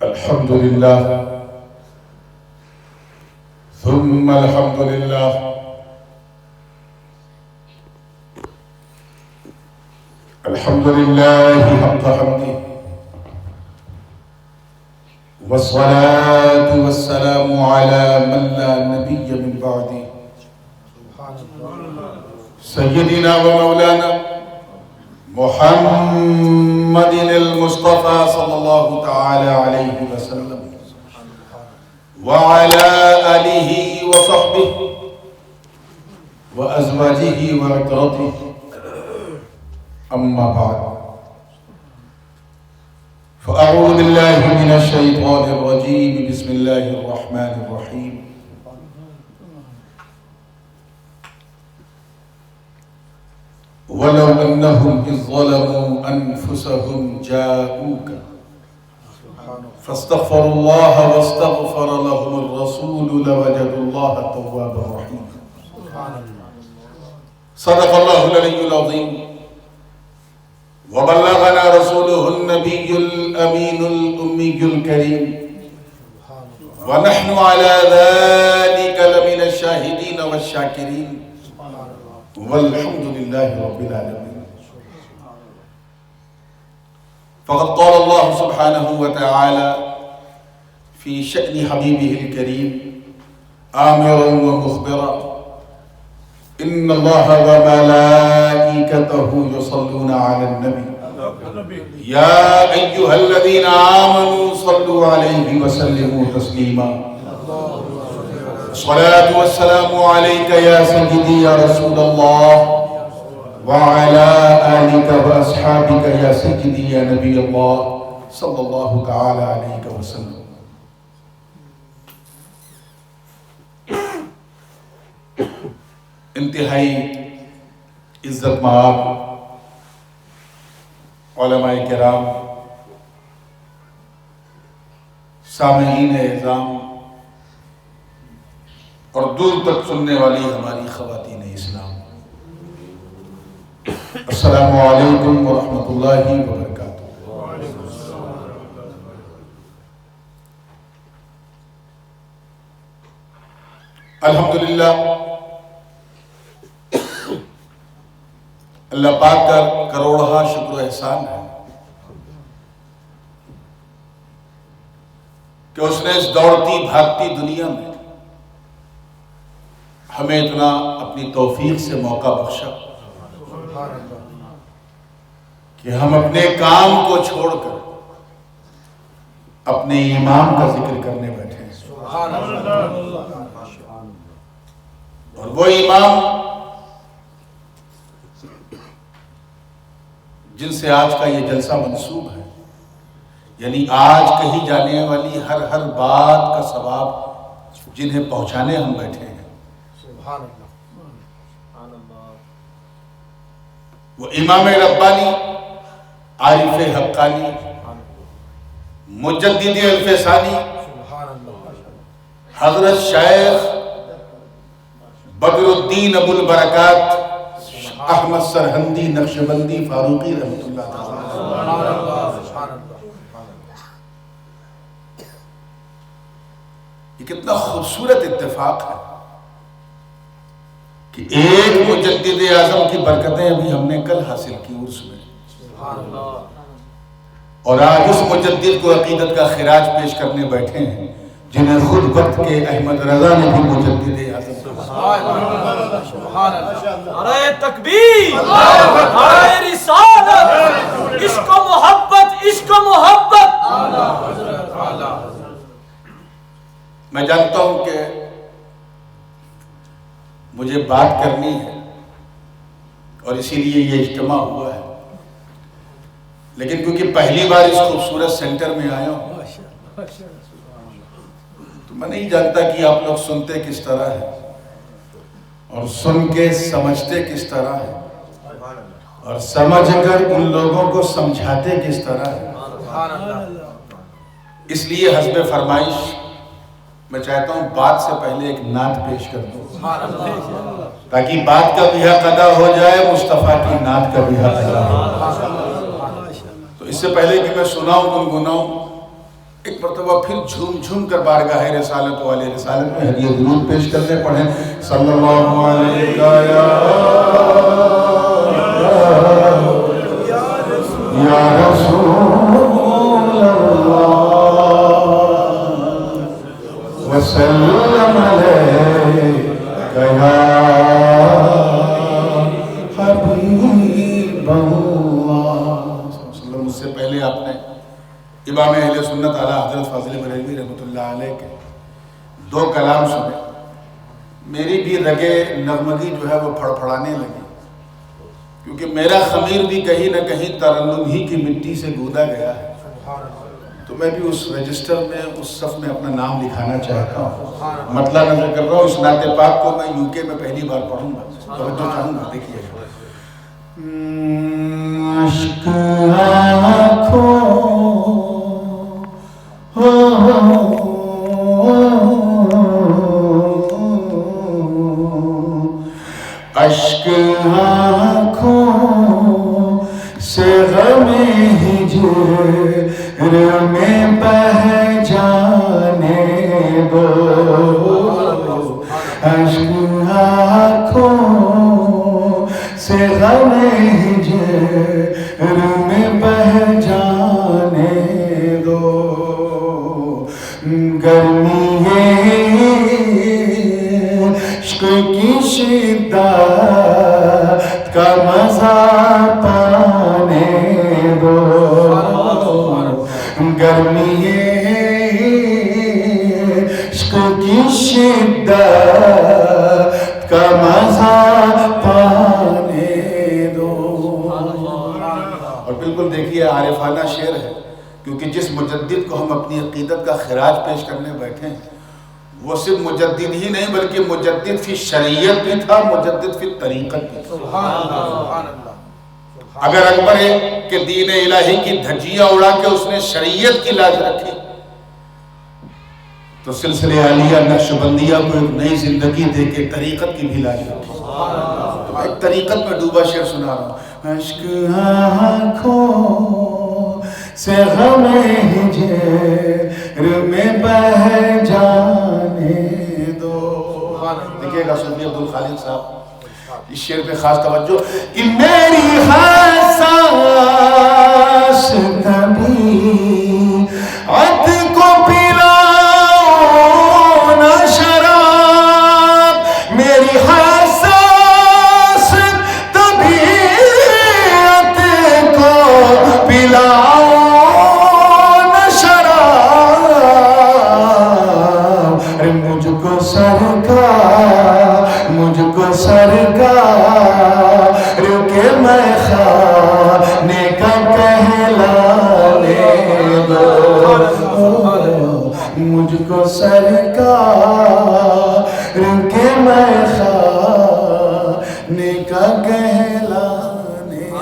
الحمد لله ثم الحمد لله الحمد لله حق حمده والصلاة والسلام على من لا نبي من بعده سيدنا ومولانا محمد المصطفى صلى الله تعالى عليه وسلم وعلى آله وصحبه وأزواجه وعترته أما بعد فأعوذ بالله من الشيطان الرجيم بسم الله الرحمن الرحيم ولو أنهم إذ ظلموا أنفسهم جاءوك فاستغفروا الله واستغفر لهم الرسول لوجدوا الله توابا رحيما صدق الله العلي العظيم وبلغنا رسوله النبي الأمين الأمي الكريم ونحن على ذلك لمن الشاهدين والشاكرين والحمد لله رب العالمين. فقد قال الله سبحانه وتعالى في شأن حبيبه الكريم آمرا ومخبرا إن الله وملائكته يصلون على النبي يا أيها الذين آمنوا صلوا عليه وسلموا تسليما. الصلاة والسلام عليك يا سيدي يا رسول الله وعلى آلك وأصحابك يا سيدي يا نبي الله صلى الله تعالى عليك وسلم. انتہائی عزت مآب علماء کرام، سامعین اعظام اور دور تک سننے والی ہماری خواتین اسلام، السلام علیکم ورحمۃ اللہ وبرکاتہ۔ الحمدللہ اللہ پاک کا کروڑہا شکر و احسان ہے کہ اس نے اس دوڑتی بھاگتی دنیا میں ہمیں اتنا اپنی توفیق سے موقع بخشا کہ ہم اپنے کام کو چھوڑ کر اپنے امام کا ذکر کرنے بیٹھے ہیں، اور وہ امام جن سے آج کا یہ جلسہ منسوب ہے، یعنی آج کہی جانے والی ہر بات کا ثواب جنہیں پہنچانے ہم بیٹھے ہیں، وہ امام ربانی، عارف حقانی، مجدد الفسانی، حضرت شیخ بدر الدین ابو البرکات احمد سرہندی نقشبندی فاروقی رحمۃ اللہ تعالی۔ یہ کتنا خوبصورت اتفاق ہے کہ ایک مجدد اعظم کی برکتیں ابھی ہم نے کل حاصل کی عرس میں، اور آج اس مجدد کو عقیدت کا خراج پیش کرنے بیٹھے ہیں جنہیں خود وقت کے احمد رضا نے بھی مجدد اعظم نعرہ تکبیر، نعرہ رسالت، عشق و محبت، عشق و محبت۔ میں جانتا ہوں کہ مجھے بات کرنی ہے اور اسی لیے یہ اجتماع ہوا ہے، لیکن کیونکہ پہلی بار اس خوبصورت سینٹر میں آیا ہوں تو میں نہیں جانتا کہ آپ لوگ سنتے کس طرح ہے اور سن کے سمجھتے کس طرح ہے اور سمجھ کر ان لوگوں کو سمجھاتے کس طرح ہے۔ اس لیے حسب فرمائش میں چاہتا ہوں بات سے پہلے ایک نعت پیش کر دوں تاکہ بات کا بھی حق ادا ہو جائے، مصطفیٰ کی نعت کا بھی حق ادا ہو جائے۔ تو اس سے پہلے کہ میں سناؤں گنگناؤں، ایک مرتبہ پھر جھوم جھوم کر بارگاہ رسالت والے رسالت میں ہدیہ درود پیش کرنے پڑھیں صلی اللہ علیہ یا رسول اللہ وسلم علیک یا حبیب اللہ۔ مجھ سے پہلے آپ نے امام اہل سنت اعلیٰ حضرت فاضل بریلوی رحمۃ اللہ علیہ کے 2 کلام سنے، میری بھی رگے نغمگی جو ہے وہ پھڑپھڑانے لگی، کیونکہ میرا خمیر بھی کہیں نہ کہیں ترنم ہی کی مٹی سے گودا گیا ہے، تو میں بھی اس رجسٹر میں اس صف میں اپنا نام لکھانا چاہتا ہوں۔ مطلب نظر کر رہا ہوں، اس نعت پاک کو میں UK میں پہلی بار پڑھوں گا، توجہ چاہوں گا، دیکھیے عشق آنکھوں اشک آنکھوں سے غم ہجر میں بہہ جانے دو، اشک آنکھوں سے غم ہجر میں بہہ جانے دو، گرمی عشق کی شدت کا مزہ پانے دو، گرمی عشق کی شدت کا مزہ پانے دو۔ اور بالکل دیکھیے عارفانہ شعر ہے، کیونکہ جس مجدد کو ہم اپنی عقیدت کا خراج پیش کرنے بیٹھے ہیں وہ صرف مجدد ہی نہیں بلکہ مجدد فی شریعت بھی تھا، مجدد فی طریقت بھی تھا۔ اگر اکبر کے دین الہی کی دھجیاں اڑا کے اس نے شریعت کی لاج رکھی تو سلسلہ عالیہ نقشبندیہ کو ایک نئی زندگی دے کے طریقت کی بھی لاج رکھی۔ ایک طریقت میں ڈوبا شعر سنا رہا ہوں، اشک آنکھوں سے غم ہجر میں بہہ جانے دو۔ دیکھئے گا صوفی عبدالخالق صاحب اس شعر پہ خاص توجہ، کہ میری حساس طبیعت کو پلاؤ نہ شراب، میری حساس طبیعت کو پلاؤ نہ شراب، مجھ کو سرکار کے میں خانے کا کہلانے دو، مجھ کو سرکار کے میں خانے کا کہلانے دو۔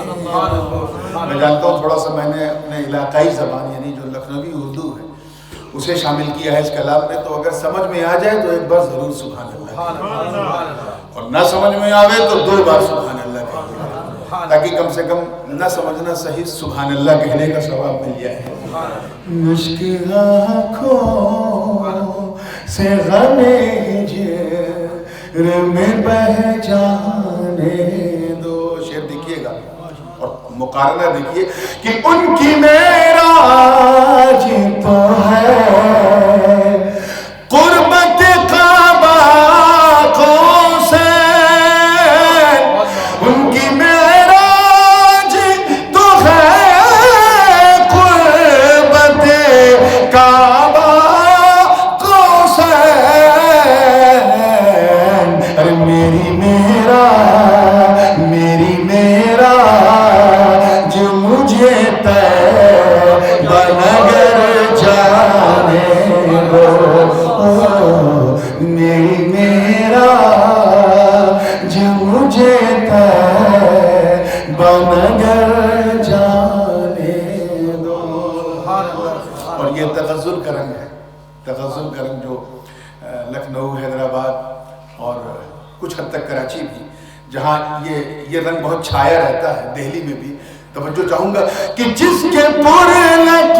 میں جانتا ہوں تھوڑا سا میں نے اپنے علاقائی زبان یعنی جو لکھنوی اردو ہے اسے شامل کیا ہے اس کلام میں، تو اگر سمجھ میں آ جائے تو ایک بار ضرور سبحان اللہ، اور نہ سمجھ میں آوے تو 2 بار سبحان اللہ کہیے، تاکہ کم سے کم نہ سمجھنا صحیح سبحان اللہ کہنے کا ثواب مل جائے۔ عشق آنکھوں سے غم ہجر میں بہہ جانے دو۔ شعر دیکھیے گا اور مقارنہ دیکھیے کہ ان کی معراج تو ہے قربت کعبہ قوسین، ان کی معراج تو ہے قربت کعبہ قوسین، ارے میری معراج مجھے طیبہ نگر جانے دو، میری معراج مجھے طیبہ نگر جانے دو۔ اور یہ تغزل کا رنگ ہے، تغزل کا رنگ جو لکھنؤ، حیدرآباد اور کچھ حد تک کراچی بھی، جہاں یہ رنگ بہت چھایا رہتا ہے، دہلی میں بھی توجہ چاہوں گا کہ جس کے پورے لطف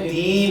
3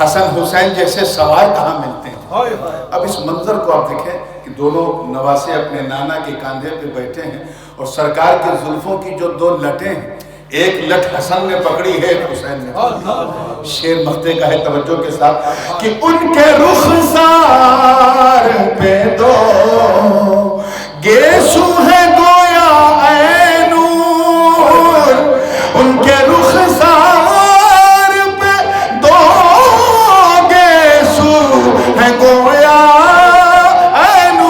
حسن حسین جیسے سوار کہاں ملتے ہیں. اب اس منظر کو آپ دیکھیں کہ دونوں نواسے اپنے نانا کے کاندھے پہ بیٹھے ہیں اور سرکار کے زلفوں کی جو دو لٹیں ہیں، ایک لٹ حسن نے پکڑی ہے ایک حسین نے. شیر مختے کا ہے توجہ کے ساتھ کہ ان کے رخسار پہ دو گیسو ہے گویا اے نور، ان کے رخسار پہ دو گیسو ہے گویا اے نور.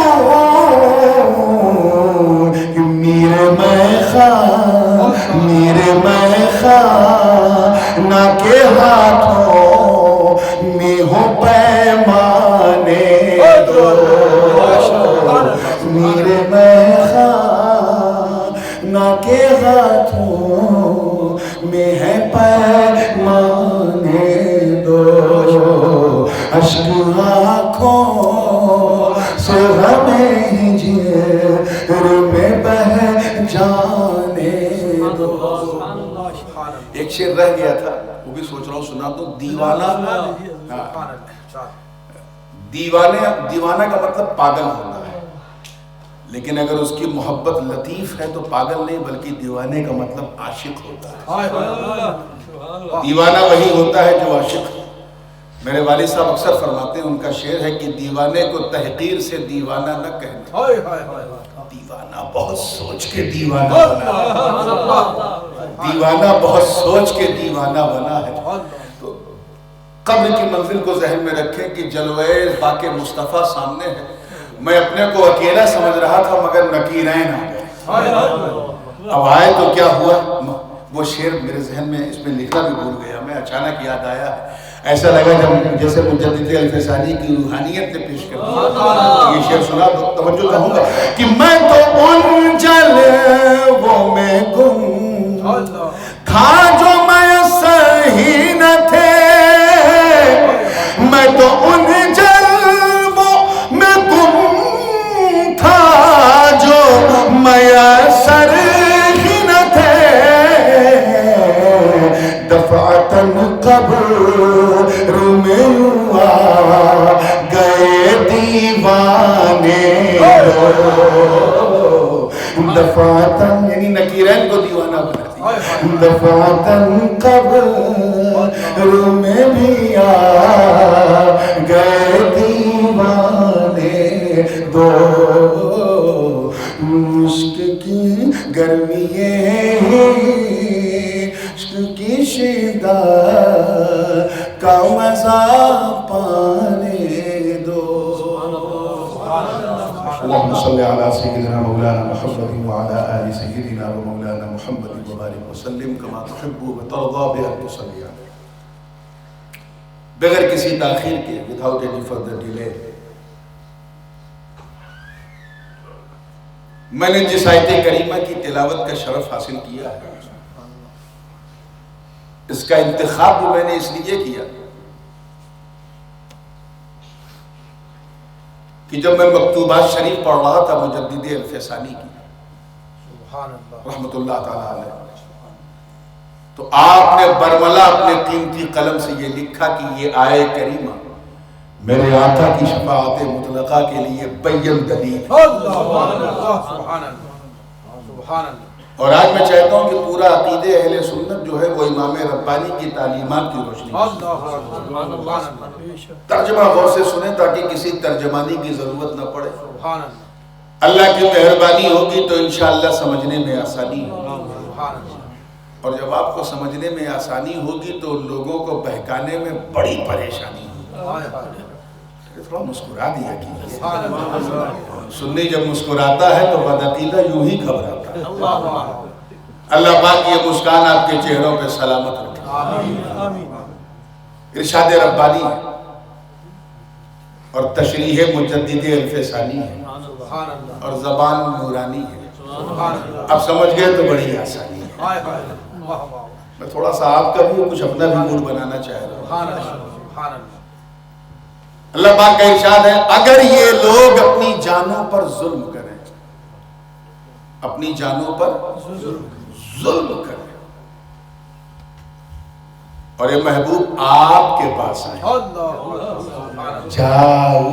میرے میں خانہ کے ہاتھوں میں ہو پیمانے دو، میرے میں خانہ کے ہاتھوں میں ہے پیمانے دو. اشک آنکھوں سے ہمیں جگر میں بہہ جانے دو. ایک شعر رہ گیا تھا وہ بھی سوچ رہا ہوں سنا دوں. دیوانہ کا مطلب پاگل ہونا ہے، لیکن اگر اس کی محبت لطیف ہے تو پاگل نہیں بلکہ دیوانے کا مطلب عاشق ہوتا ہے. دیوانہ وہی ہوتا ہے جو عاشق. میرے والد صاحب اکثر فرماتے ہیں، ان کا شعر ہے کہ دیوانے کو تحقیر سے دیوانہ نہ کہنا. دیوانہ بہت سوچ کے دیوانہ بنا، دیوانہ بہت سوچ کے دیوانہ بنا ہے. تو قبر کی منزل کو ذہن میں رکھیں کہ جلوہ باق مصطفیٰ سامنے ہے. میں اپنے کو اکیلا سمجھ رہا تھا مگر نکیرین آ گئے. اب آئے تو کیا ہوا؟ وہ شعر میرے ذہن میں اس میں لکھنا بھی بھول گیا، میں اچانک یاد آیا. ایسا لگا جب جیسے مجدد الفسانی کی روحانیت نے پیش کر دیا. یہ شعر سنا تو توجہ کہوں گا کہ میں تو ان جلووں میں گم تھا جو میسر ہی نہ تھے، میں تو ان جلووں میں گم تھا جو میسر ہی نہ تھے. دفعتاً قبر میں آ گئے دیوانے دو. دفعتاً یعنی نکیرین کو دیوانہ بنا دی. دفعتاً قبر میں بھی آ گئے دیوانے دو. عشق کی گرمی کی شدہ کا مزہ پانے دو. اللہم صلی علی سیدنا مولانا محمد وعلی آل سیدنا مولانا محمد وبارک وسلم کما تحب و ترضى بأن تصلی علیہ. بغیر کسی تاخیر کے without any further delay میں نے جس آیت کریمہ کی تلاوت کا شرف حاصل کیا ہے، اس کا انتخاب بھی میں نے اس لیے کیا کہ جب میں مکتوبات شریف پڑھ رہا تھا مجدد الفسانی کی رحمت اللہ تعالیٰ علیہ، تو آپ نے برملا اپنے قیمتی قلم سے یہ لکھا کہ یہ آیہ کریمہ میرے آقا کی شفاعت مطلقہ کے لیے بین دلیل. اور آج میں چاہتا ہوں کہ پورا عقید اہل سنت جو ہے وہ امام ربانی کی تعلیمات کی روشنی ترجمہ غور سے سنیں تاکہ کسی ترجمانی کی ضرورت نہ پڑے. اللہ کی مہربانی ہوگی تو انشاءاللہ سمجھنے میں آسانی ہوگی، اور جب آپ کو سمجھنے میں آسانی ہوگی تو لوگوں کو بہکانے میں بڑی پریشانی ہوگی. تھوڑا مسکرا دیا کیجئے. سنی جب مسکراتا ہے تو بدعقیدہ یوں ہی گھبراتا ہے. اللہ پاک یہ مسکان آپ کے چہروں پہ سلامت رکھے. ارشاد ربانی ہے اور تشریح مجدد الفسانی ہے اور زبان نورانی ہے. اب سمجھ گئے تو بڑی آسانی ہے. میں تھوڑا سا آپ کا بھی کچھ اپنا بھی موڈ بنانا چاہ رہا ہوں. اللہ پاک کا ارشاد ہے اگر یہ لوگ اپنی جانوں پر ظلم کریں، اپنی جانوں پر ظلم کریں اور یہ محبوب آپ کے پاس آئے جاؤ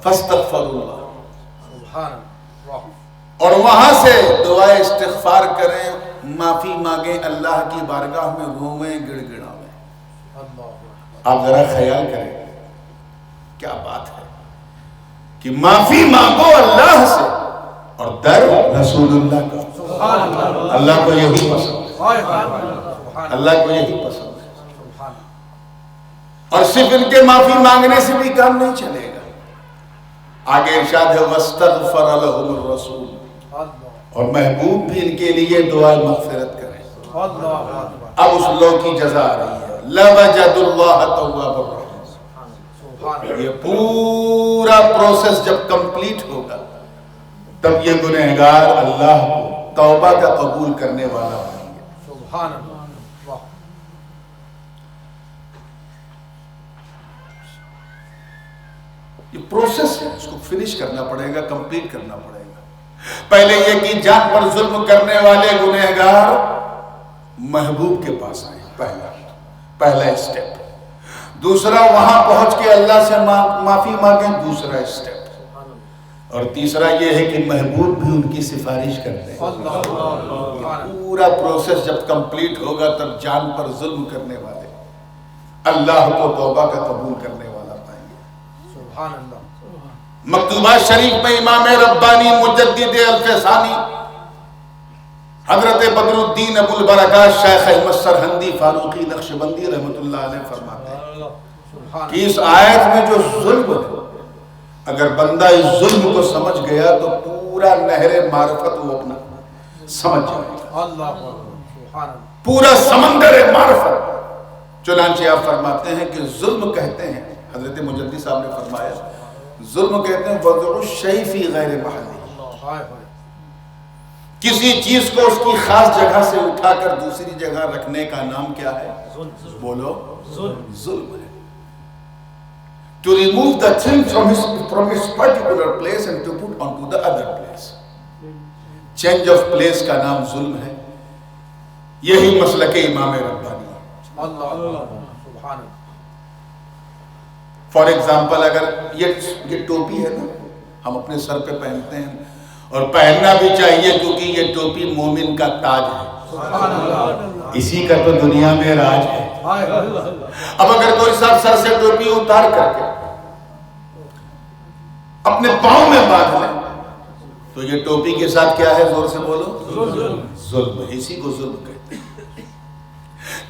فاستغفر اللہ، اور وہاں سے دعائے استغفار کریں، معافی مانگیں، اللہ کی بارگاہ میں روئیں، گڑ گڑاویں۔ آپ ذرا خیال کریں کیا بات ہے کہ معافی مانگو اللہ سے اور در رسول اللہ کا۔ اللہ کو یہی پسند ہے، اللہ کو یہی پسند ہے۔ اور صرف ان کے معافی مانگنے سے بھی کام نہیں چلے گا، آگے ارشاد ہے وَاسْتَغْفَرَ لَهُمُ الرَّسُولُ، اور محبوب بھی ان کے لیے دعا مغفرت کریں۔ اب اس لوگ کی جزا آ رہی ہے، لَوَجَدُ اللَّهَ تَوَّابًا رَحِيمًا۔ یہ پورا پروسیس جب کمپلیٹ ہوگا تب یہ گنہگار اللہ کو توبہ کا قبول کرنے والا بنیں گے۔ سبحان اللہ۔ یہ پروسیس ہے، اس کو فنش کرنا پڑے گا، کمپلیٹ کرنا پڑے گا۔ پہلے یہ کہ جان پر ظلم کرنے والے گنہگار محبوب کے پاس آئے، پہلا اسٹیپ۔ دوسرا وہاں پہنچ کے اللہ سے معافی مانگیں، دوسرا اسٹیپ۔ اور تیسرا یہ ہے کہ محبوب بھی ان کی سفارش کرتے ہیں۔ پورا پروسیس جب کمپلیٹ ہوگا تب جان پر ظلم کرنے والے اللہ کو توبہ کا قبول کرنے والا پائیں گے۔ سبحان اللہ۔ مکتوبات شریف میں امام ربانی مجدد الفسانی حضرت بدر الدین ابو البرکات شیخ احمد سرہندی فاروقی نقشبندی رحمت اللہ علیہ فرماتے ہیں کہ اس آیت میں جو ظلم ہے، اگر بندہ اس ظلم کو سمجھ گیا تو پورا نہر معرفت وہ اپنا سمجھ جائے گا، پورا سمندر معرفت۔ چنانچہ آپ فرماتے ہیں کہ ظلم کہتے ہیں، حضرت مجدد صاحب نے فرمایا ظلم کہتے ہیں وضع الشیء فی غیر محلہ، کسی چیز کو اس کی خاص جگہ سے اٹھا کر دوسری جگہ رکھنے کا نام کیا ہے؟ بولو، ظلم ہے۔ To remove the thing from its particular place and to put onto the other place. Change of place کا نام ظلم ہے۔ یہی مسلک امام ربانی ہے۔ فار ایگزامپل اگر یہ ٹوپی ہے نا، ہم اپنے سر پہ پہنتے ہیں اور پہننا بھی چاہیے کیونکہ یہ ٹوپی مومن کا تاج ہے، اسی کا تو دنیا میں راج ہے۔ اب اگر کوئی صاحب سر سے ٹوپی اتار کر کے اپنے پاؤں میں باندھ لیں تو یہ ٹوپی کے ساتھ کیا ہے؟ زور سے بولو، ظلم ہے۔ اسی کو ظلم کہتے ہیں۔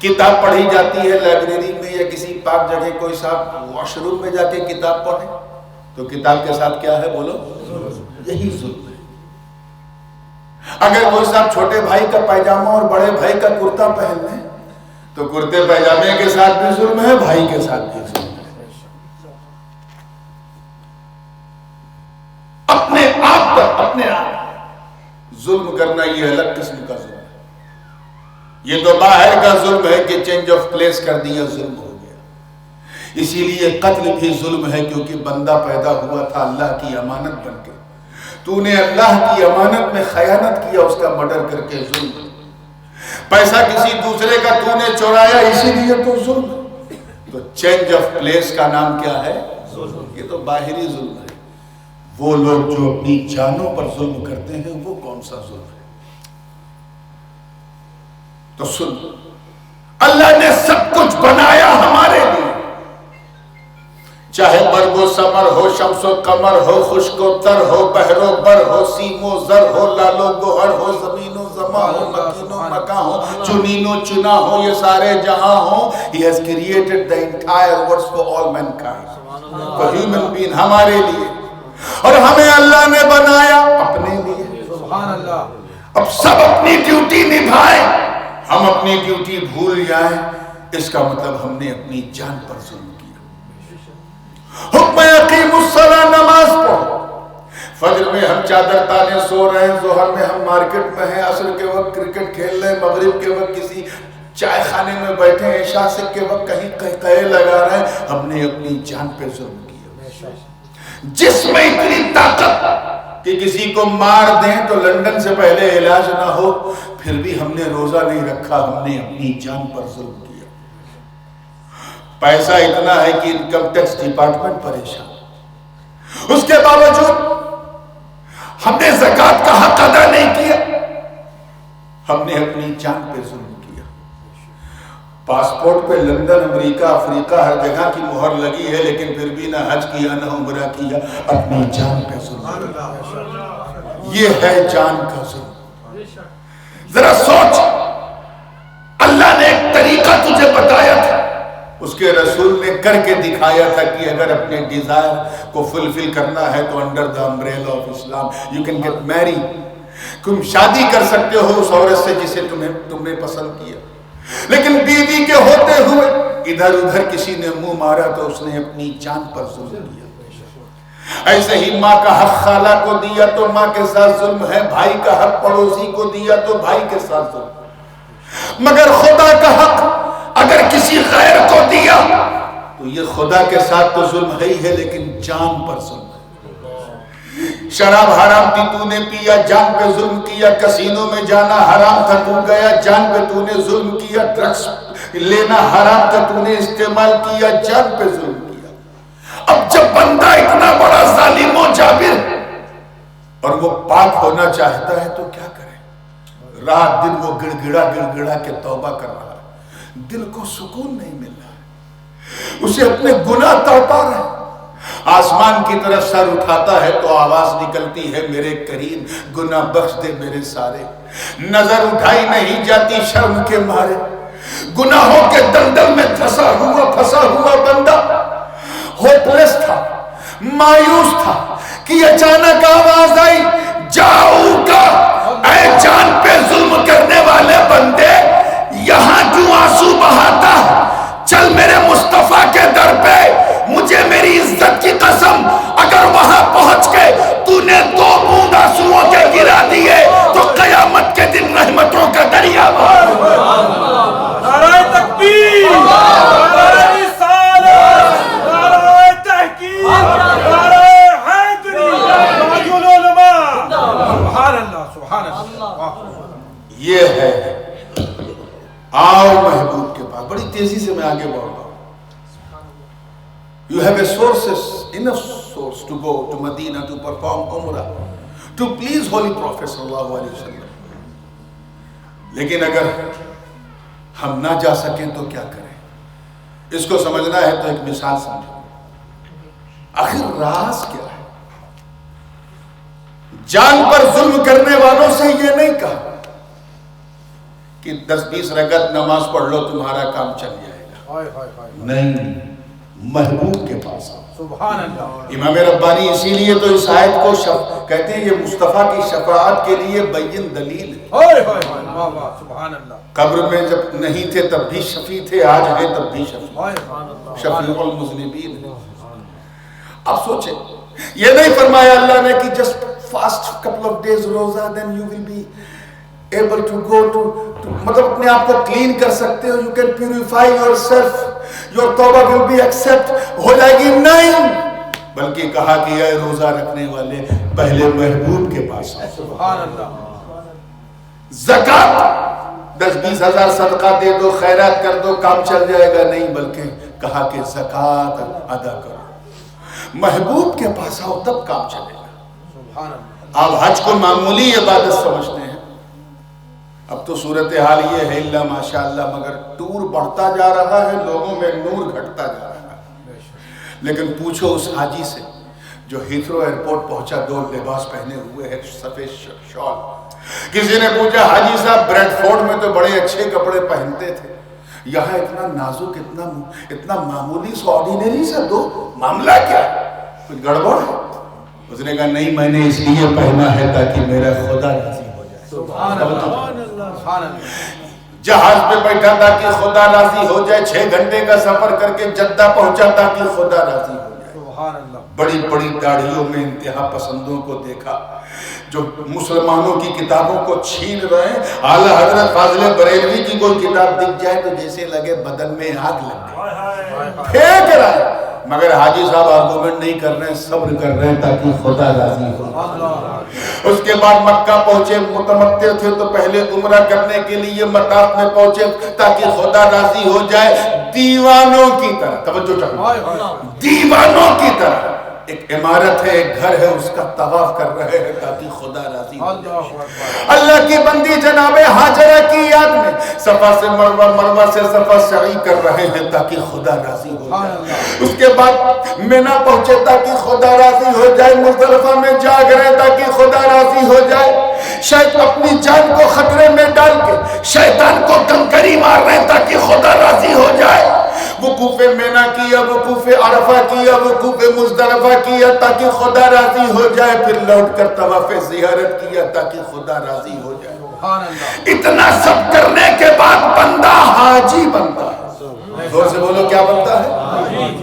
کتاب پڑھی جاتی ہے لائبریری میں یا کسی پاک جگہ، کوئی صاحب واش روم میں جا کے کتاب پڑھے تو کتاب کے ساتھ کیا ہے؟ بولو، یہی ظلم ہے۔ اگر کوئی صاحب چھوٹے بھائی کا پیجامہ اور بڑے بھائی کا کرتا پہن لیں تو کرتے پیجامے کے ساتھ بھی ظلم ہے، بھائی کے ساتھ بھی ظلم ہے۔ اپنے آپ پر اپنے آپ ظلم کرنا یہ الگ قسم کا ظلم ہے۔ یہ تو باہر کا ظلم ہے کہ چینج آف پلیس کر دیا، ظلم ہو گیا۔ اسی لیے قتل بھی ظلم ہے کیونکہ بندہ پیدا ہوا تھا اللہ کی امانت بن کے، تو نے اللہ کی امانت میں خیانت کیا، اس کا مرڈر کر کے ظلم۔ پیسہ کسی دوسرے کا تو نے چورایا، اسی لیے تو ظلم۔ تو چینج آف پلیس کا نام کیا ہے؟ یہ تو باہری ظلم ہے۔ وہ لوگ جو اپنی جانوں پر ظلم کرتے ہیں وہ کون سا ظلم ہے؟ تو سن، اللہ نے سب کچھ بنایا ہمارے لیے، چاہے برگ و ثمر ہو، شمس و قمر ہو، خشک و تر ہو، بحر و بر ہو، سیم و زر ہو، لال و گوہر ہو، زمین و زماں ہو، مکین و مکان ہو، چنین و چنا ہو، یہ سارے جہاں ہوں۔ He has created the entire world for all mankind, for human being، ہمارے لیے، اور ہمیں اللہ نے بنایا اپنے لیے۔ سبحان اللہ۔ اب سب اپنی ڈیوٹی نبھائیں، ہم اپنی ڈیوٹی بھول جائیں، اس کا مطلب ہم نے اپنی جان پر ظلم کیا۔ حکم اقیم الصلاۃ، نماز پڑھو۔ فجر میں ہم چادر تانے سو رہے ہیں، ظہر میں ہم مارکیٹ میں ہیں، عصر کے وقت کرکٹ کھیل رہے ہیں، مغرب کے وقت کسی چائے خانے میں بیٹھے ہیں، عشاء کے وقت کہیں قہقہے لگا رہے ہیں۔ ہم نے اپنی جان پہ ظلم کیا۔ جس میں اتنی طاقت کہ کسی کو مار دیں تو لندن سے پہلے علاج نہ ہو، پھر بھی ہم نے روزہ نہیں رکھا، ہم نے اپنی جان پر ظلم کیا۔ پیسہ اتنا ہے کہ انکم ٹیکس ڈپارٹمنٹ پریشان، اس کے باوجود ہم نے زکوٰۃ کا حق ادا نہیں کیا، ہم نے اپنی جان پہ ظلم کیا۔ پاسپورٹ پہ لندن، امریکہ، افریقہ ہر جگہ کی مہر لگی ہے، لیکن پھر بھی نہ حج کیا نہ عمرہ کیا، اپنی جان پہ ظلم۔ یہ ہے جان کا ظلم۔ ذرا سوچ، اللہ نے ایک طریقہ تجھے بتایا تھا، اس کے رسول نے کر کے دکھایا تھا کہ اگر اپنے ڈیزائر کو فلفل کرنا ہے تو under the umbrella of Islam you can get marry, تم شادی کر سکتے ہو اس عورت سے جسے تم نے پسند کیا، لیکن بیوی کے ہوتے ہوئے ادھر ادھر کسی نے منہ مارا تو اس نے اپنی جان پر ظلم کیا۔ ایسے ہی ماں کا حق خالہ کو دیا تو ماں کے ساتھ ظلم ہے، بھائی کا حق پڑوسی کو دیا تو بھائی کے ساتھ ظلم، مگر خدا کا حق اگر کسی غیر کو دیا تو یہ خدا کے ساتھ تو ظلم ہے ہی ہے، لیکن جان پر ظلم ہے۔ شراب حرام تھی تو نے پیا، جان پہ ظلم کیا، کسینوں میں جانا حرام تھا تو گیا، جان پہ تو نے ظلم کیا، ڈرگس لینا حرام تھا تو نے استعمال کیا، جان پہ ظلم کیا۔ اب جب بندہ اتنا بڑا ظالم و جابر اور وہ پاک ہونا چاہتا ہے تو کیا کرے؟ رات دن وہ گڑ گڑا کے توبہ کر رہا ہے، دل کو سکون نہیں مل رہا ہے، اسے اپنے گناہ تڑپا رہا ہے۔ آسمان کی طرف سر اٹھاتا ہے تو آواز نکلتی ہے میرے کریم گناہ بخش دے میرے سارے، نظر اٹھائی نہیں جاتی شرم کے مارے، گناہوں کے دلدل میں پھنسا ہوا بندہ ہوپلیس تھا، مایوس تھا کہ اچانک آواز آئی جاؤ کا اے جان پہ ظلم کرنے والے بندے، یہاں کیوں آنسو بہاتا ہے؟ چل میرے مصطفیٰ کے در پہ، مجھے میری عزت کی قسم اگر وہاں پہنچ کے تو نے 2 بوند آنسوؤں کے گرا دیے تو قیامت کے دن رحمتوں کا دریا بہے۔ نعرہ تکبیر، نعرہ رسالت، نعرہ تحقیق، نعرہ حیدری، تاج العلماء۔ سبحان اللہ، سبحان اللہ۔ یہ ہے آؤ محبوب کے پاس۔ بڑی تیزی سے میں آگے بڑھ رہا ہوں۔ You have a sources, enough source to go to Medina to perform Umrah, to please Holy Prophet sallallahu alaihi wasallam. لیکن اگر ہم نہ جا سکیں تو کیا کریں؟ اس کو سمجھنا ہے تو ایک مثال سمجھو۔ آخر راز کیا ہے؟ جان پر ظلم کرنے والوں سے یہ نہیں کہا کہ 10-20 رکعت نماز پڑھ لو تمہارا کام چل جائے گا، نہیں، محبوب کے پاس۔ سبحان اللہ۔ امام ربانی اسی لیے تو اس آیت کو کہتے ہیں یہ مصطفیٰ کی شفاعت کے لیے بین دلیل ہے۔ سبحان اللہ۔ قبر میں جب نہیں تھے تب بھی شفیع تھے، آج ہیں تب بھی شفیع، شفیع المذنبین۔ اب سوچیں، یہ نہیں فرمایا اللہ نے کہ just fast couple of days روزہ then you will be able to go to مطلب اپنے آپ کو کلین کر سکتے ہو، you can purify yourself, your توبہ will be accept ہو جائے گی، نہیں، بلکہ کہا کہ اے روزہ رکھنے والے پہلے محبوب کے پاس آؤ۔ سبحان اللہ۔ زکوٰۃ 10-20 ہزار صدقہ دے دو، خیرات کر دو، کام چل جائے گا، نہیں، بلکہ کہا کہ زکوٰۃ ادا کرو، محبوب کے پاس آؤ تب کام چلے گا۔ سبحان اللہ۔ آپ حج کو معمولی عبادت سمجھتے ہیں، اب تو صورتحال یہ ہے اللہ ماشاءاللہ، مگر ٹور بڑھتا جا رہا ہے، لوگوں میں نور گھٹتا جا رہا ہے۔ لیکن پوچھو اس حاجی سے جو ہیتھرو ایئرپورٹ پہنچا 2 لباس پہنے ہوئے ہے، سفید شال، کسی نے پوچھا حاجی صاحب بریڈ فورڈ میں تو بڑے اچھے کپڑے پہنتے تھے، یہاں اتنا نازک، اتنا معمولی سا آرڈینری سا دو، معاملہ کیا ہے؟ کچھ گڑبڑ ہے؟ اس نے کہا نہیں، میں نے اس لیے پہنا ہے تاکہ میرا خدا راضی ہو جائے۔ سبحان اللہ۔ جہاز پہ بیٹھا تاکہ خدا راضی ہو جائے، 6 گھنٹے کا سفر کر کے جدہ پہنچا تاکہ خدا راضی ہو جائے۔ سبحان اللہ۔ بڑی بڑی داڑھیوں میں انتہا پسندوں کو دیکھا جو مسلمانوں کی کتابوں کو چھین رہے ہیں۔ اعلیٰ حضرت فاضل بریلوی کی کوئی کتاب دکھ جائے تو جیسے لگے بدن میں آگ لگ گئی، پھینک رہا ہے، مگر حاجی صاحب آرگومنٹ نہیں کر رہے ہیں، صبر کر رہے ہیں تاکہ خدا راضی ہو۔ اس کے بعد مکہ پہنچے، متمتع تھے تو پہلے عمرہ کرنے کے لیے مطاف میں پہنچے تاکہ خدا راضی ہو جائے، دیوانوں کی طرح، توجہ چاہیے، دیوانوں کی طرح ایک عمارت ہے، ایک گھر ہے، اس کا طواف کر رہے ہیں تاکہ خدا راضی ہو جائے۔ اللہ کی بندی جناب ہاجرہ کی یاد میں صفا سے مروہ، مروہ سے صفا سعی کر رہے ہیں تاکہ خدا راضی ہو جائے۔ اس کے بعد مینا پہنچے تاکہ خدا راضی ہو جائے، مزدلفہ میں جاگ رہے تاکہ خدا راضی ہو جائے، شاید اپنی جان کو خطرے میں ڈال کے شیطان کو کنکری مار رہے ہیں تاکہ خدا راضی ہو جائے۔ وقوف مینا کیا، وقوف عرفہ کیا، وقوف مزدلفہ کیا تاکہ خدا راضی ہو جائے، پھر لوٹ کر طواف زیارت کیا تاکہ خدا راضی ہو جائے۔ اتنا سب کرنے کے بعد بندہ حاجی بنتا ہے۔ زور سے بولو کیا بنتا ہے؟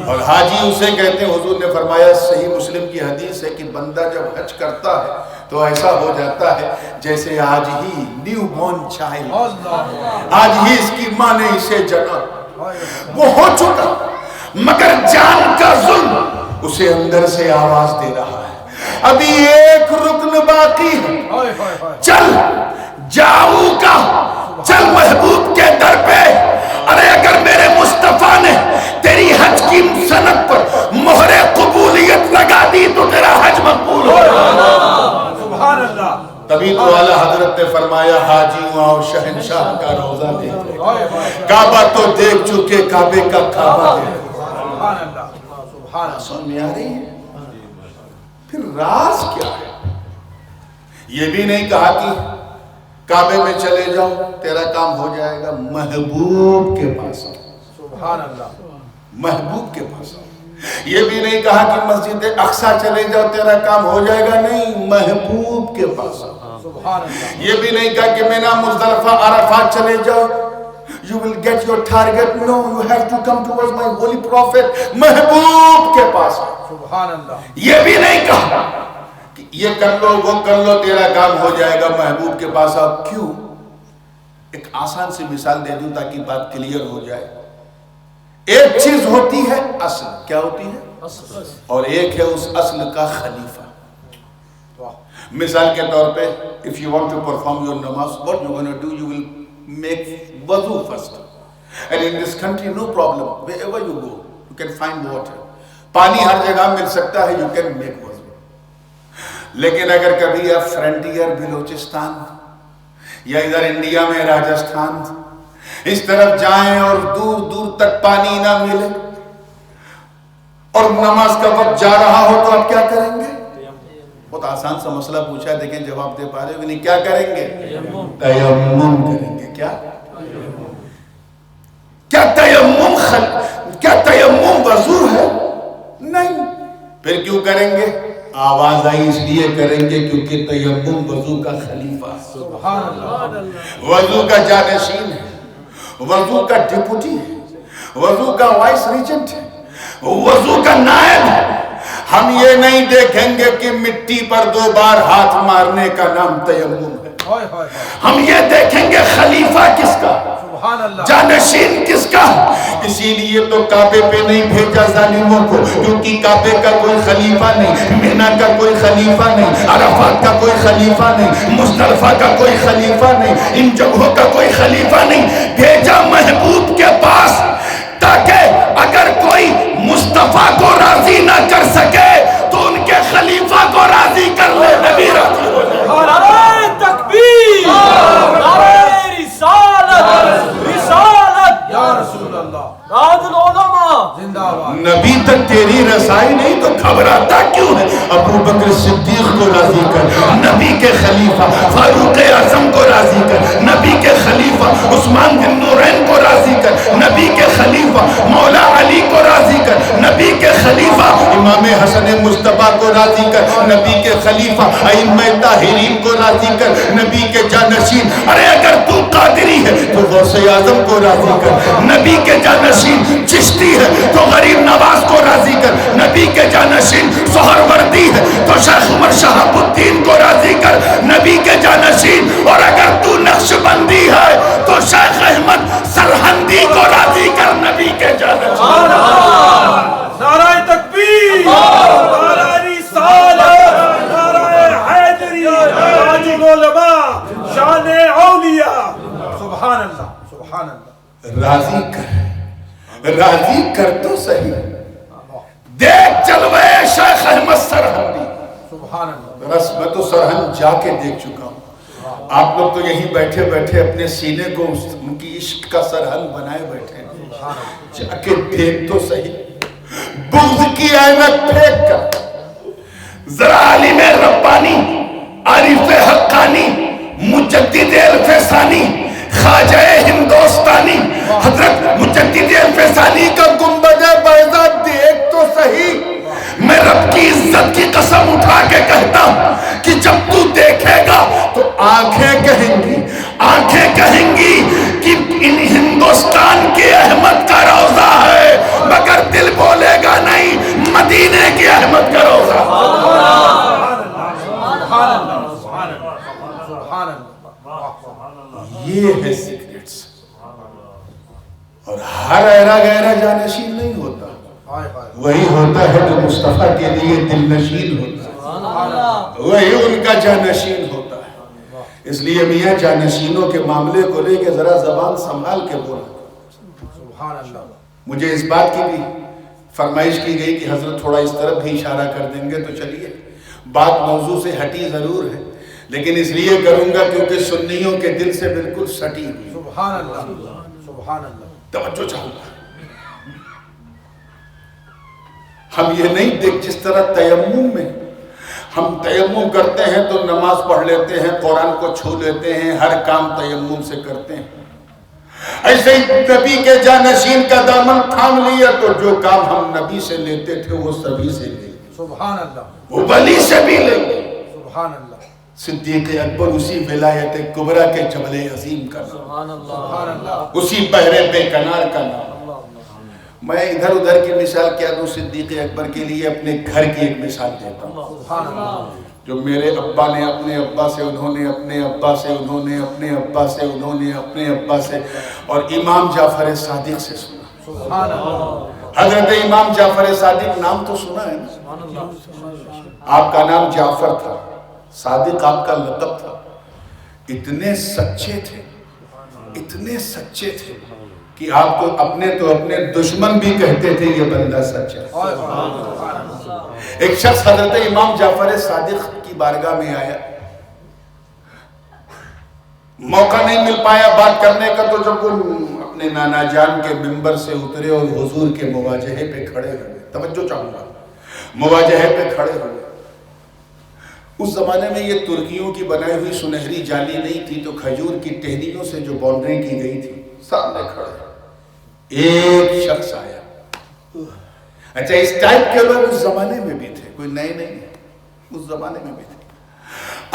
اور حاجی اسے کہتے ہیں، حضور نے فرمایا، صحیح مسلم کی حدیث ہے کہ بندہ جب حج کرتا ہے تو ایسا ہو جاتا ہے جیسے آج ہی نیو بورن چائلڈ، آج ہی اس کی ماں نے اسے جنا، وہ ہو چکا، مگر جان کا ظلم اسے اندر سے آواز دے رہا ہے، ابھی ایک رکن باقی ہے، چل جاؤں گا، چل محبوب کے در پہ۔ ارے اگر میرے مصطفیٰ نے تیری حج کی سند پر مہر قبولیت لگا دی تو تیرا حج مقبول ہو گا۔ سبحان اللہ۔ تبھی تو اعلیٰ حضرت نے فرمایا، حاجیوں آؤ شہنشاہ کا روزہ دیکھیں، کعبہ تو دیکھ چکے، کعبے کا کعبہ دیکھیں۔ سبحان اللہ۔ سن میں آ رہی ہے؟ پھر راز کیا ہے؟ یہ بھی نہیں کہا کہ کعبے میں چلے جاؤ تیرا کام ہو جائے گا، محبوب کے پاس آؤ۔ سبحان اللہ۔ محبوب کے پاس آؤ۔ یہ بھی نہیں کہا کہ مسجد اقصیٰ چلے جاؤ تیرا کام ہو جائے گا، نہیں، محبوب کے پاس آؤ۔ یہ بھی نہیں کہا کہ مینا مزدلفہ عرفات چلے جاؤ، you will get your target, no, you have to come towards my holy prophet، محبوب کے پاس آؤ۔ سبحان اللہ۔ یہ بھی نہیں کہا کہ یہ کر لو وہ کر لو تیرا کام ہو جائے گا، محبوب کے پاس آؤ۔ کیوں؟ ایک آسان سی مثال دے دوں تاکہ بات کلیئر ہو جائے۔ ایک چیز ہوتی ہے اصل، کیا ہوتی ہے؟ اور ایک ہے اس اصل کا خلیفہ۔ مثال کے طور پہ if you want to perform your namaz, what you're going to do, you will make wudu first. And in this country, no problem, wherever you go, you can find water. پانی ہر جگہ مل سکتا ہے، you can make wudu. لیکن اگر کبھی آپ frontier Balochistan یا ادھر انڈیا میں راجستھان اس طرف جائیں اور دور دور تک پانی نہ ملے اور نماز کا وقت جا رہا ہو تو آپ کیا کریں گے؟ بہت آسان سا مسئلہ پوچھا ہے، دیکھیں جواب دے پا رہے ہو نہیں، کیا کریں گے؟ تیمم کریں گے۔ کیا تیمم وضو ہے؟ نہیں۔ پھر کیوں کریں گے؟ آواز آئی اس لیے کریں گے کیونکہ تیمم وضو کا خلیفہ، سبحان اللہ، وضو کا جانشین ہے، وضو کا ڈپوٹی ہے، وضو کا وائس ریجنٹ ہے، وضو کا نائب ہے۔ ہم یہ نہیں دیکھیں گے کہ مٹی پر 2 بار ہاتھ مارنے کا نام تیمم ہے، ہم یہ دیکھیں گے خلیفہ کس کا، جانشین کس کا۔ اسی لیے تو کعبے پہ نہیں بھیجا ظالموں کو، کیونکہ کعبے کا کوئی خلیفہ نہیں، مینا کا کوئی خلیفہ نہیں، عرفات کا کوئی خلیفہ نہیں، مزدلفہ کا کوئی خلیفہ نہیں، ان جگہوں کا کوئی خلیفہ نہیں، بھیجا محبوب کے پاس تاکہ اگر کوئی مصطفیٰ کو راضی نہ کر سکے تو ان کے خلیفہ کو راضی کر لے، نبی راضی ہو جائے۔ نعرہ تکبیر، نعرہ رسالت، رسالت یا رسول اللہ، داد العلماء زندہ باد۔ نبی تک تیری رسائی نہیں تو گھبراتا کیوں ہے؟ ابو بکر صدیق کو راضی کر، نبی کے خلیفہ فاروق اعظم کو راضی کر، نبی کے خلیفہ عثمان بن نورین کو راضی کر، نبی کے خلیفہ مولا علی کو راضی کر، نبی کے خلیفہ امام حسن مصطفیٰ کو راضی کر، نبی کے خلیفہ ائمہ طاہرین کو راضی کر، نبی کے جانشین، ارے اگر تو قادری ہے تو غوث اعظم کو راضی کر، نبی کے جانشین چشتی ہے تو غریب نواز کو راضی کر، نبی کے جانشین سہروردی ہے تو شیخ عمر شہاب الدین کو راضی کر، نبی کے جانشین، اور اگر تو نقش بندی ہے تو شیخ احمد سرہندی کو راضی کر، نبی کے جانشین۔ نعرہ تکبیر، نعرہ رسالت، نعرہ راضی کر تو صحیح، دیکھ جلوے شیخ احمد سرہندی۔ سبحان اللہ، رس میں تو سرہند جا کے دیکھ چکا ہوں، آپ لوگ تو یہیں بیٹھے بیٹھے اپنے سینے کو ان کی عشق کا سرہند بنائے بیٹھے ہیں، جا کے دیکھ تو صحیح، بغض کی عینت پھینک کر ذرا عالم ربانی، عارف حقانی، مجدد الفسانی، خواجہ ہندوستانی حضرت مجدد الفسانی کا گنبد بیضا دیکھ تو صحیح۔ میں رب کی عزت کی قسم اٹھا کے کہتا ہوں کہ جب تو دیکھے گا تو آنکھیں کہیں گی کہ ان ہندوستان کے احمد کا روضہ ہے، مگر دل بولے گا نہیں مدینے کے احمد کا روضہ۔ یہ ہے سیکریٹس، اور ہر ایرا گہرا جانشین نہیں ہوتا، وہی ہوتا ہے جو مصطفیٰ کے لیے دل نشین ہوتا ہے، وہی ان کا جانشین ہوتا ہے۔ اس لیے میاں جانشینوں کے معاملے کو لے کے ذرا زبان سنبھال کے بولا۔ مجھے اس بات کی بھی فرمائش کی گئی کہ حضرت تھوڑا اس طرف بھی اشارہ کر دیں گے تو چلیے، بات موضوع سے ہٹی ضرور ہے لیکن اس لیے کروں گا کیونکہ سنیوں کے دل سے بالکل سٹی ہوئی۔ سبحان اللہ، سبحان اللہ، توجہ چاہوں گا، ہم یہ نہیں دیکھ جس طرح تیمم میں ہم تیمم کرتے ہیں تو نماز پڑھ لیتے ہیں، قرآن کو چھو لیتے ہیں، ہر کام تیمم سے کرتے ہیں، ایسے ہی نبی کے جانشین کا دامن تھام لیا تو جو کام ہم نبی سے لیتے تھے وہ سبھی سے لے، سبحان اللہ، وہ ولی سے بھی لے، سبحان اللہ، صدیق اکبر اسی ولایت کبریٰ کے جبل عظیم کا نام، سبحان اللہ، اسی بحر بے کنار کا نام۔ میں ادھر ادھر کی مثال کیا دوں، صدیق اکبر کے لیے اپنے گھر کی ایک مثال دیتا ہوں، سبحان اللہ، جو میرے ابا نے اپنے ابا سے، انہوں نے اپنے ابا سے، انہوں نے اپنے ابا سے، انہوں نے اپنے ابا سے، اور امام جعفر صادق سے سنا۔ سبحان اللہ، حضرت امام جعفر صادق نام تو سنا ہے نا؟ آپ کا نام جعفر تھا، صادق آپ کا لقب تھا، اتنے سچے تھے، اتنے سچے تھے کہ آپ کو اپنے تو اپنے دشمن بھی کہتے تھے یہ بندہ سچ ہے۔ ایک شخص حضرت امام جعفر صادق کی بارگاہ میں آیا، موقع نہیں مل پایا بات کرنے کا، تو جب وہ اپنے نانا جان کے منبر سے اترے اور حضور کے مواجہے پہ کھڑے ہوئے، توجہ چاہوں گا، مواجہے پہ کھڑے ہوئے، اس زمانے میں یہ ترکیوں کی بنائی ہوئی سنہری جالی نہیں تھی، تو کھجور کی ٹہنیوں سے جو باؤنڈری کی گئی تھی، سامنے کھڑے، ایک شخص آیا، اچھا اس ٹائپ کے لوگ اس زمانے میں بھی تھے، کوئی نئے نہیں، اس زمانے میں بھی تھے،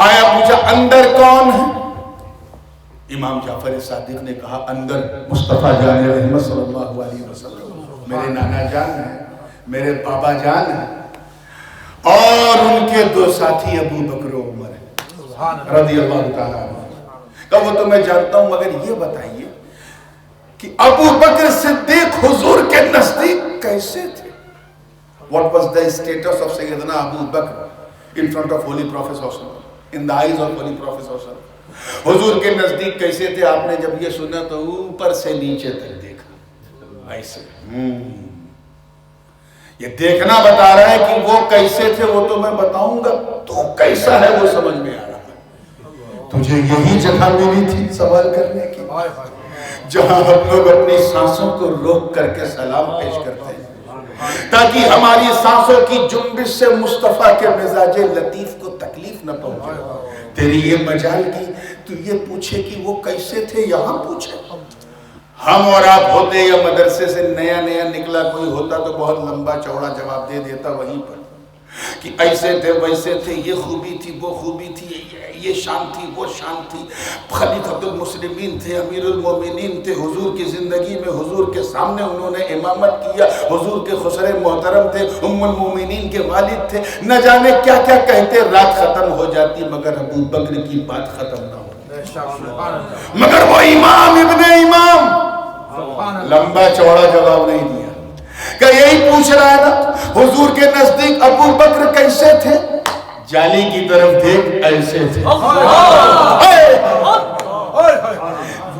آیا پوچھا اندر کون ہے؟ امام جعفر صادق نے کہا اندر مصطفیٰ جان رحمت صلی اللہ علیہ وسلم، میرے نانا جان ہیں، میرے بابا جان ہیں، اور ان کے دو ساتھی ابو بکر و عمر ہیں رضی اللہ تعالیٰ عنہ۔ کہا وہ تو میں جانتا ہوں، مگر یہ بتائیے کہ ابو بکر صدیق حضور کے نزدیک کیسے تھے؟ What was the status of Sayyidina Abu Bakr in front of Holy Prophet sallallahu alaihi wasallam, in the eyes of Holy Prophet sallallahu alaihi wasallam? حضور کے نزدیک کیسے تھے؟ آپ نے جب یہ سنا تو اوپر سے نیچے تک دیکھا، ایسے یہ دیکھنا بتا رہا ہے کہ وہ کیسے تھے، وہ تو میں بتاؤں گا، تو کیسا ہے وہ سمجھ میں آ رہا ہے۔ تجھے یہی جگہ ملی تھی سوال کرنے کی، جہاں ہم لوگ اپنی سانسوں کو روک کر کے سلام پیش کرتے ہیں، تاکہ ہماری سانسوں کی جنبش سے مصطفیٰ کے مزاج لطیف کو تکلیف نہ پہنچے۔ تیری یہ مجال کی تو یہ پوچھے کہ وہ کیسے تھے، یہاں پوچھے۔ ہم اور آپ ہوتے یا مدرسے سے نیا نیا نکلا کوئی ہوتا تو بہت لمبا چوڑا جواب دے دیتا وہیں پر کہ ایسے تھے ویسے تھے، یہ خوبی تھی وہ خوبی تھی، یہ شان تھی وہ شان تھی، خلیفۃ المسلمین تھے، امیر المومنین تھے، حضور کی زندگی میں حضور کے سامنے انہوں نے امامت کیا، حضور کے خسر محترم تھے، ام المومنین کے والد تھے، نہ جانے کیا کیا کہتے، رات ختم ہو جاتی مگر ابو بکر کی بات ختم نہ ہو، مگر وہ امام ابن امام لمبا چوڑا جواب نہیں دیا کہ یہی پوچھ رہا ہے نا حضور کے نزدیک ابو بکر کیسے تھے؟ جالی کی طرف دیکھ، ایسے تھے،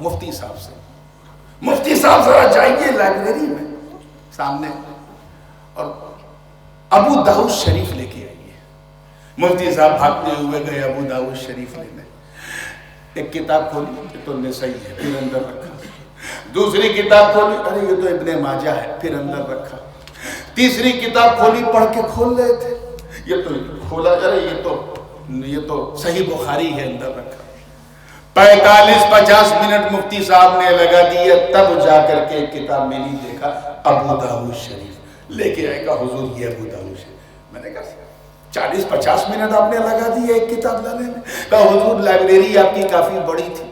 مفتی صاحب سے. مفتی صاحب ذرا جائیے لائبریری میں سامنے اور ابو داؤد شریف لے کے آئیے. مفتی صاحب بھاگتے ہوئے گئے ابو داؤد شریف لینے. ایک کتاب کھولی تو نسائی ہے, پھر اندر رکھا. دوسری کتاب کھولی, ارے یہ تو ابن ماجہ ہے, پھر اندر رکھا. تیسری کتاب کھولی, پڑھ کے کھول رہے تھے, یہ تو کھولا, ارے یہ تو صحیح بخاری ہے, اندر رکھا. 45-50 منٹ مفتی صاحب نے لگا دیے, تب جا کر کے ایک کتاب میں نہیں دیکھا, ابو داؤد شریف لے کے آئے. کہا حضور یہ ابو داؤد شریف. میں نے کہا 40-50 منٹ آپ نے لگا دیے ایک کتاب لانے میں. کہا حضور لائبریری آپ کی کافی بڑی تھی,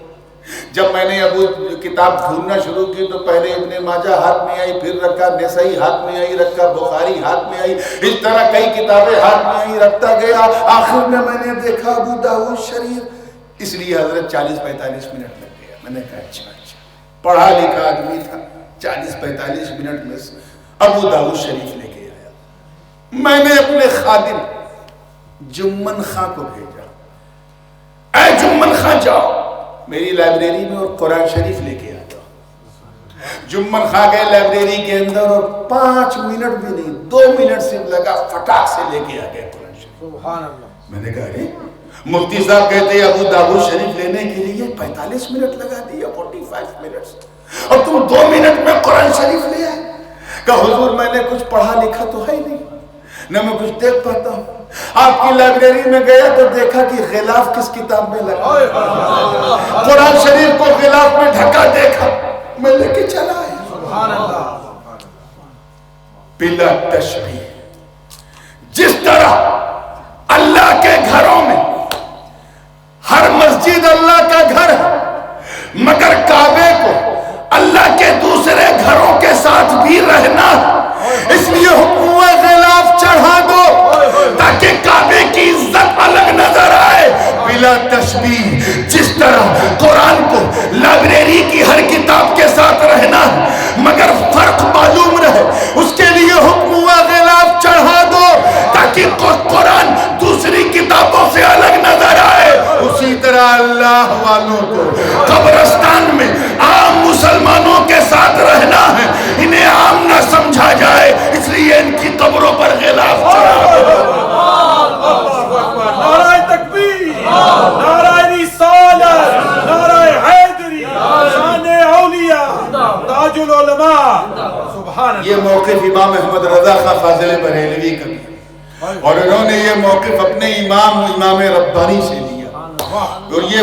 جب میں نے ابو کتاب ڈھونڈنا شروع کی تو پہلے ابن ماجہ ہاتھ میں آئی, پھر رکھا, نسائی ہاتھ میں آئی, رکھا, بخاری ہاتھ میں آئی, اس طرح کئی کتابیں ہاتھ میں آئی, رکھتا گیا. آخر میں میں نے دیکھا ابو داؤد شریف. اس لیے حضرت 40-45 منٹ لگ گیا. میں نے کہا اچھا پڑھا لکھا آدمی تھا, 40-45 منٹ میں سے ابو داؤد شریف لے کے آیا. میں نے اپنے خادم جمن خان کو بھیجا, اے جمن خان جاؤ میری لائبریری میں اور قرآن شریف لے کے آتا. جمن خان گئے لائبریری کے اندر اور 5 منٹ بھی نہیں, 2 منٹ سے لگا, فٹاک سے لے کے آ گئے قرآن شریف. سبحان اللہ. میں نے کہا ارے مفتی صاحب کہتے ہیں ابو داؤد شریف لینے کے لیے 45 منٹ لگا دیا, 45 منٹ, اور تم 2 منٹ میں قرآن شریف لے آئے. کہا حضور میں نے کچھ پڑھا لکھا تو ہے نہیں, نہ میں کچھ دیکھ پاتا ہوں. آپ کی لائبریری میں گیا تو دیکھا کہ غلاف کس کتاب میں لگا, قرآن شریف کو غلاف میں ڈھکا دیکھا, میں لے کے چلا آیا. سبحان اللہ. بلا تشبیہ. جس طرح اللہ کے گھروں میں ہر مسجد اللہ کا گھر ہے, مگر کعبے کو اللہ کے دوسرے گھروں کے ساتھ بھی رہنا, اس لیے حکم ہوا غلاف چڑھا دو تاکہ کعبے کی عزت الگ نظر آئے. بلا تشبیہ. جس طرح قرآن کو لائبریری کی ہر کتاب کے ساتھ رہنا مگر فرق معلوم رہے, اس کے لیے حکم ہوا غلاف چڑھا دو تاکہ قرآن دوسری کتابوں سے الگ نظر آئے. اسی طرح اللہ والوں کو قبرستان میں عام مسلمانوں کے ساتھ رہنا ہے, انہیں عام نہ سمجھا جائے, اس لیے ان کی قبروں پر غلاف چڑھا دو. نعرہ تکبیر, نعرہ رسالت, نعرہ حیدری, شان اولیاء, تاج العلماء. سبحان اللہ. یہ موقف امام احمد رضا خان فاضل بریلوی کا بھی, اور انہوں نے یہ موقف اپنے امام ربانی سے لیا. اور یہ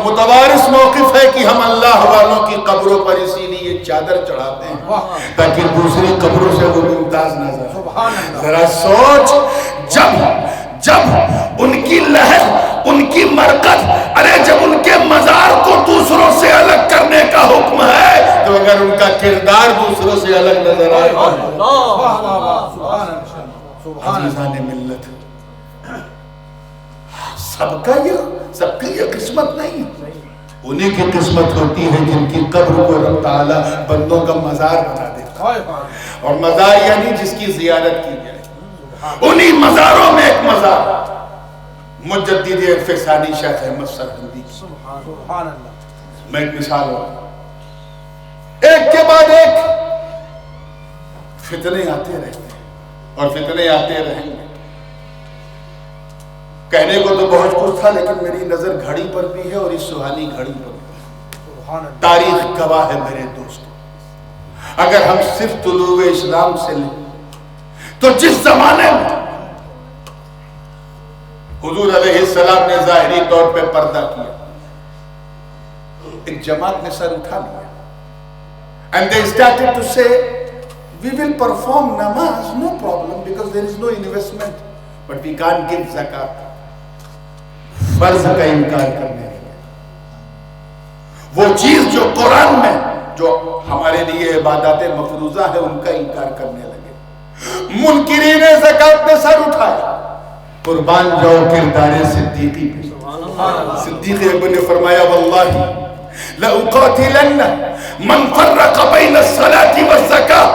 متوارث موقف ہے کہ ہم اللہ والوں کی قبروں پر اسی لیے چادر چڑھاتے ہیں تاکہ دوسری قبروں سے وہ ممتاز نظر. ذرا سوچ, جب ان کی لہر, ان کی مرکز, ارے جب ان کے مزار کو دوسروں سے الگ کرنے کا حکم ہے تو اگر ان کا کردار دوسروں سے الگ نظر آئے. عزیزان ملت, سب کی یہ قسمت نہیں, انہیں کی قسمت ہوتی ہے جن کی قبر کو رب تعالیٰ بندوں کا مزار بنا دیتا ہے. اور مزار یعنی جس کی زیارت کی جائے. انہی مزاروں میں ایک مزار مجدد فسانی شیخ احمد سرہندی. سبحان اللہ. میں ایک مثال ہوں, ایک کے بعد ایک فتنے آتے رہتے ہیں اور فتنے آتے رہیں گے. کہنے کو تو بہت کچھ تھا لیکن میری نظر گھڑی پر بھی ہے اور اس سہانی گھڑی پر بھی. تاریخ گواہ ہے میرے دوستو, اگر ہم صرف طلوع اسلام سے لیں تو جس زمانے میں حضور علیہ السلام نے ظاہری طور پہ پردہ کیا, ایک جماعت نے سر اٹھا لیا and they started to say we will perform namaz, no problem, because there is no investment, but we can't give zakat. فرض کا انکار کرنے لگے. وہ چیز جو قرآن میں جو ہمارے لیے عبادات مفروضہ ہے ان کا انکار کرنے لگے. منکرین زکات نے سر اٹھایا. قربان جاؤ کردار صدیقی پہ. صدیق اکبر نے فرمایا واللہ لأقاتلن من فرق بین الصلاة والزکاة,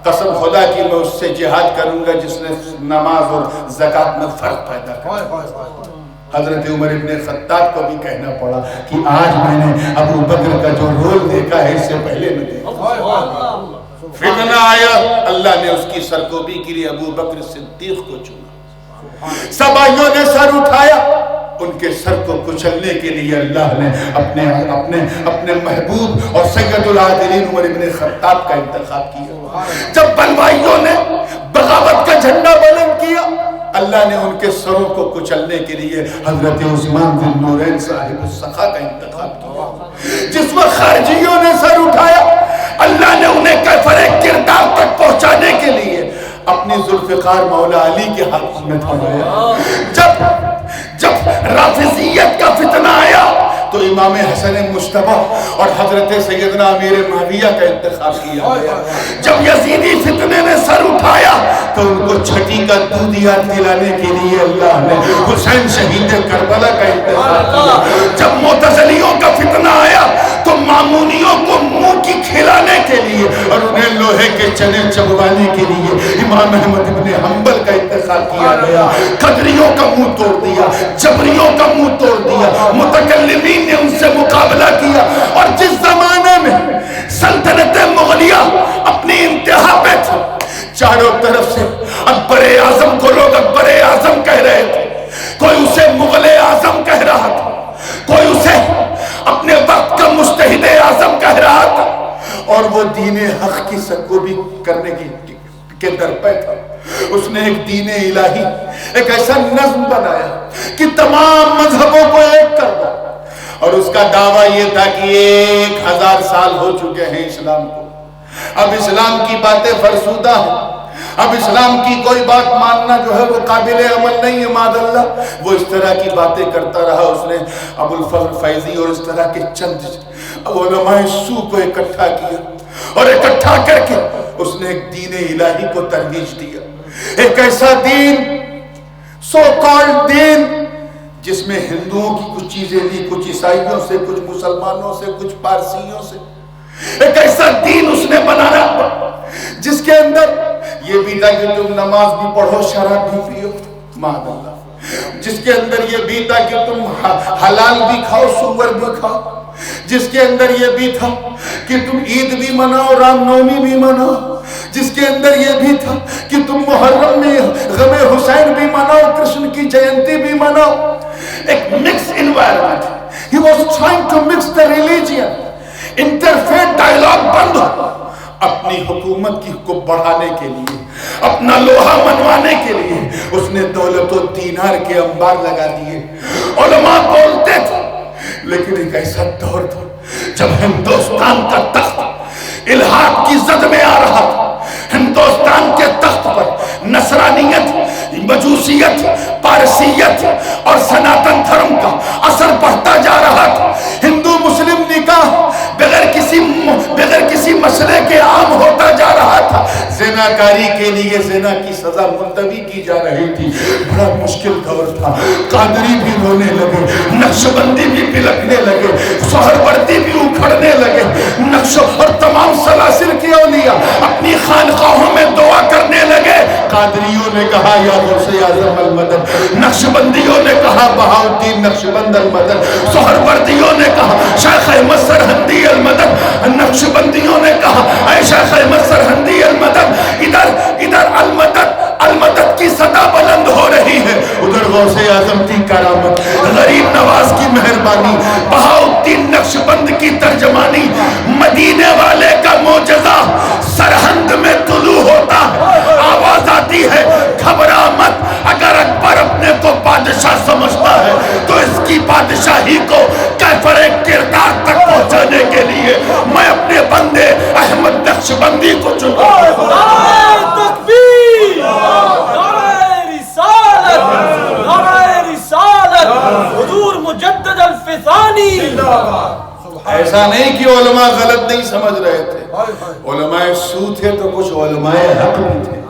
قسم خدا کی میں اس سے جہاد کروں گا جس نے نماز اور زکات میں فرق پیدا کیا. حضرت عمر ابن خطاب کو بھی کہنا پڑا کہ آج میں نے ابو بکر کا جو رول دیکھا ہے اس سے پہلے میں دیکھا. فتنہ آیا, اللہ نے اس کی سرکوبی کے لیے ابو بکر صدیق کو چنا. سبائیوں نے سر اٹھایا, ان کے سر کو کچلنے کے لیے اللہ نے اپنے محبوب اور سید العادلین عمر ابن خطاب کا انتخاب کیا. جب بلوائیوں نے بغاوت کا جھنڈا بلند کیا, اللہ نے ان کے سروں کو کچلنے کے لیے حضرت عثمان بن نورین صاحب السخا کا انتخاب کیا. جس وقت خارجیوں نے سر اٹھایا, اللہ نے انہیں کیفر کردار تک پہنچانے کے لیے اپنی ذوالفقار مولا علی کے ہاتھ میں تھمایا. جب رافضیت کا فتنہ آیا تو امام حسن مجتبی اور حضرت سیدنا امیر معاویہ کا انتخاب کیا گیا. جب یزیدی فتنے نے سر اٹھایا تو ان کو چھٹی کا دودھ یاد دلانے کے لیے اللہ نے حسین شہید کربلا کا انتخاب کیا. جب معتزلیوں کا فتنہ آیا تو مامونیوں کو منہ کی کھلانے کے لیے اور انہیں لوہے کے چنے چبوانے کے لیے امام احمد ابن حنبل کا انتخاب کیا گیا. قدریوں کا منہ توڑ دیا, جبریوں کا منہ توڑ دیا, متکلمین نے ان سے مقابلہ کیا. اور جس زمانے میں سلطنت مغلیہ اپنی انتہا پہ تھا, چاروں طرف سے اکبر اعظم کو لوگ اکبر اعظم کہہ رہے تھے, کوئی اسے مغل اعظم کہہ رہا تھا, کوئی اسے اپنے وقت کا مجتہد اعظم کہہ رہا تھا, اور وہ دین حق کی سرکوبی کرنے کے درپے تھا. اس نے ایک دین الہی, ایک ایسا نظم بنایا کہ تمام مذہبوں کو ایک کر دو, اور اس کا دعویٰ یہ تھا کہ 1000 سال ہو چکے ہیں اسلام کو, اب اسلام کی باتیں فرسودہ ہیں, اب اسلام کی کوئی بات ماننا جو ہے وہ قابل عمل نہیں ہے. معاذ اللہ, وہ اس طرح کی باتیں کرتا رہا. اس نے ابو الفضل فیضی اور اس طرح کے چند علماء سو کو اکٹھا کیا, اور اکٹھا کر کے اس نے ایک دین الہی کو ترویج دیا. ایک ایسا دین, سو کالڈ دین, جس میں ہندوؤں کی کچھ چیزیں لی, کچھ عیسائیوں سے, کچھ مسلمانوں سے, کچھ پارسیوں سے. ایک ایسا دین اس نے بنانا جس کے اندر یہ بھی تھا کہ تم نماز بھی پڑھو, شراب بھی پیو, معاذ اللہ. جس کے اندر یہ بھی تھا کہ تم حلال بھی کھاؤ, سور بھی کھاؤ. جس کے اندر یہ بھی تھا کہ تم عید بھی مناؤ, رام نومی بھی مناؤ. جس کے اندر یہ بھی تھا کہ تم محرم میں غم حسین بھی مناؤ, کرشن کی جینتی بھی مناؤ. ایک mix environment. He was trying to mix the religion. Interfaith dialogue بند ہو. اپنی حکومت کو بڑھانے کے لیے, اپنا لوہا منوانے کے لیے اس نے دولت و دینار کے انبار لگا دیے. علماء بولتے تھے, لیکن ایک ایسا دور تھا جب ہندوستان کا تخت الہاد کی زد میں آ رہا تھا. ہندوستان کے تخت پر نصرانیت, مجوسیت, پارسیت اور سناتن دھرم کا اثر بڑھتا جا رہا تھا. ہندو مسلم نکاح بغیر کسی مسئلے کے عام ہوتا جا رہا تھا. زناکاری کے لیے زنا کی سزا ملتوی کی جا رہی تھی. بڑا مشکل دور تھا. قادری بھی رونے لگے, نقشبندی بھی پلکنے لگے, سہروردی بھی اکھڑنے لگے. نقش اور تمام سلاسل کے اولیاء اپنی خانقاہوں میں دعا کرنے لگے. قادریوں نے کہا یا غوث اعظم المدد, نقشبندیوں نے کہا بہاؤالدین نقشبند المدد, سہروردیوں نے کہا شیخ احمد سرہندی المدد, نقشبندیوں نے کہا اے شیخ احمد سرہندی المدد. ادھر المدد کی صدا بلند ہو رہی ہے, ادھر غوث اعظم کی کرامت, غریب نواز کی مہربانی, بہاؤالدین نقشبند کی ترجمانی, مدینے والے کا معجزہ سرہند میں طلوع ہوتا ہے. آواز آتی ہے گھبرا مت, اگر اکبر اپنے کو بادشاہ سمجھتا ہے تو اس کی بادشاہی کو کیفر کردار تک پہنچانے کے لیے میں اپنے بندے احمد نقشبندی کو چنتا ہوں. نعرہ تکبیر, نعرہ رسالت, نعرہ رسالت, حضور مجدد الفسانی. ایسا نہیں کہ علماء غلط نہیں سمجھ رہے تھے, علماء سو تھے تو کچھ علماء حق بھی تھے,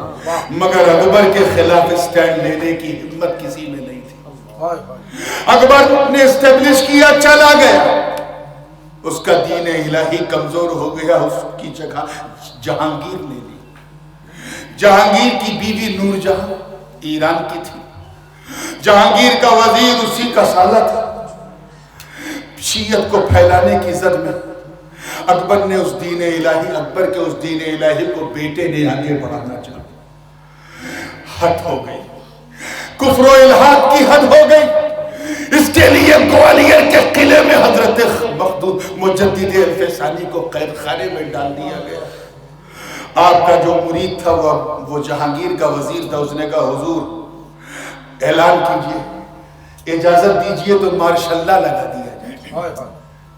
مگر اکبر کے خلاف اسٹینڈ لینے کی ہمت کسی میں نہیں تھی. اکبر نے اسٹیبلش کیا, چلا گیا, اس کا دین الہی کمزور ہو گیا, اس کی جگہ جہانگیر نے لی. جہانگیر کی بیوی نور جہاں ایران کی تھی. جہانگیر کا وزیر اسی کا سالہ تھا. شیعت کو پھیلانے کی زد میں اکبر نے اس دین الہی، اکبر کے اس دین الہی کو بیٹے نے آگے بڑھانا چاہا. حد ہو گئی، کفر و الحاد کی حد ہو گئی. اس کے لیے گوالیار کے قلعے میں حضرت مخدوم مجدد الفسانی کو قید خانے میں ڈال دیا گیا. آپ کا جو مرید تھا وہ جہانگیر کا وزیر تھا. اس نے کہا حضور اعلان کیجئے، اجازت دیجئے تو مارشاء اللہ لگا دیا جائے.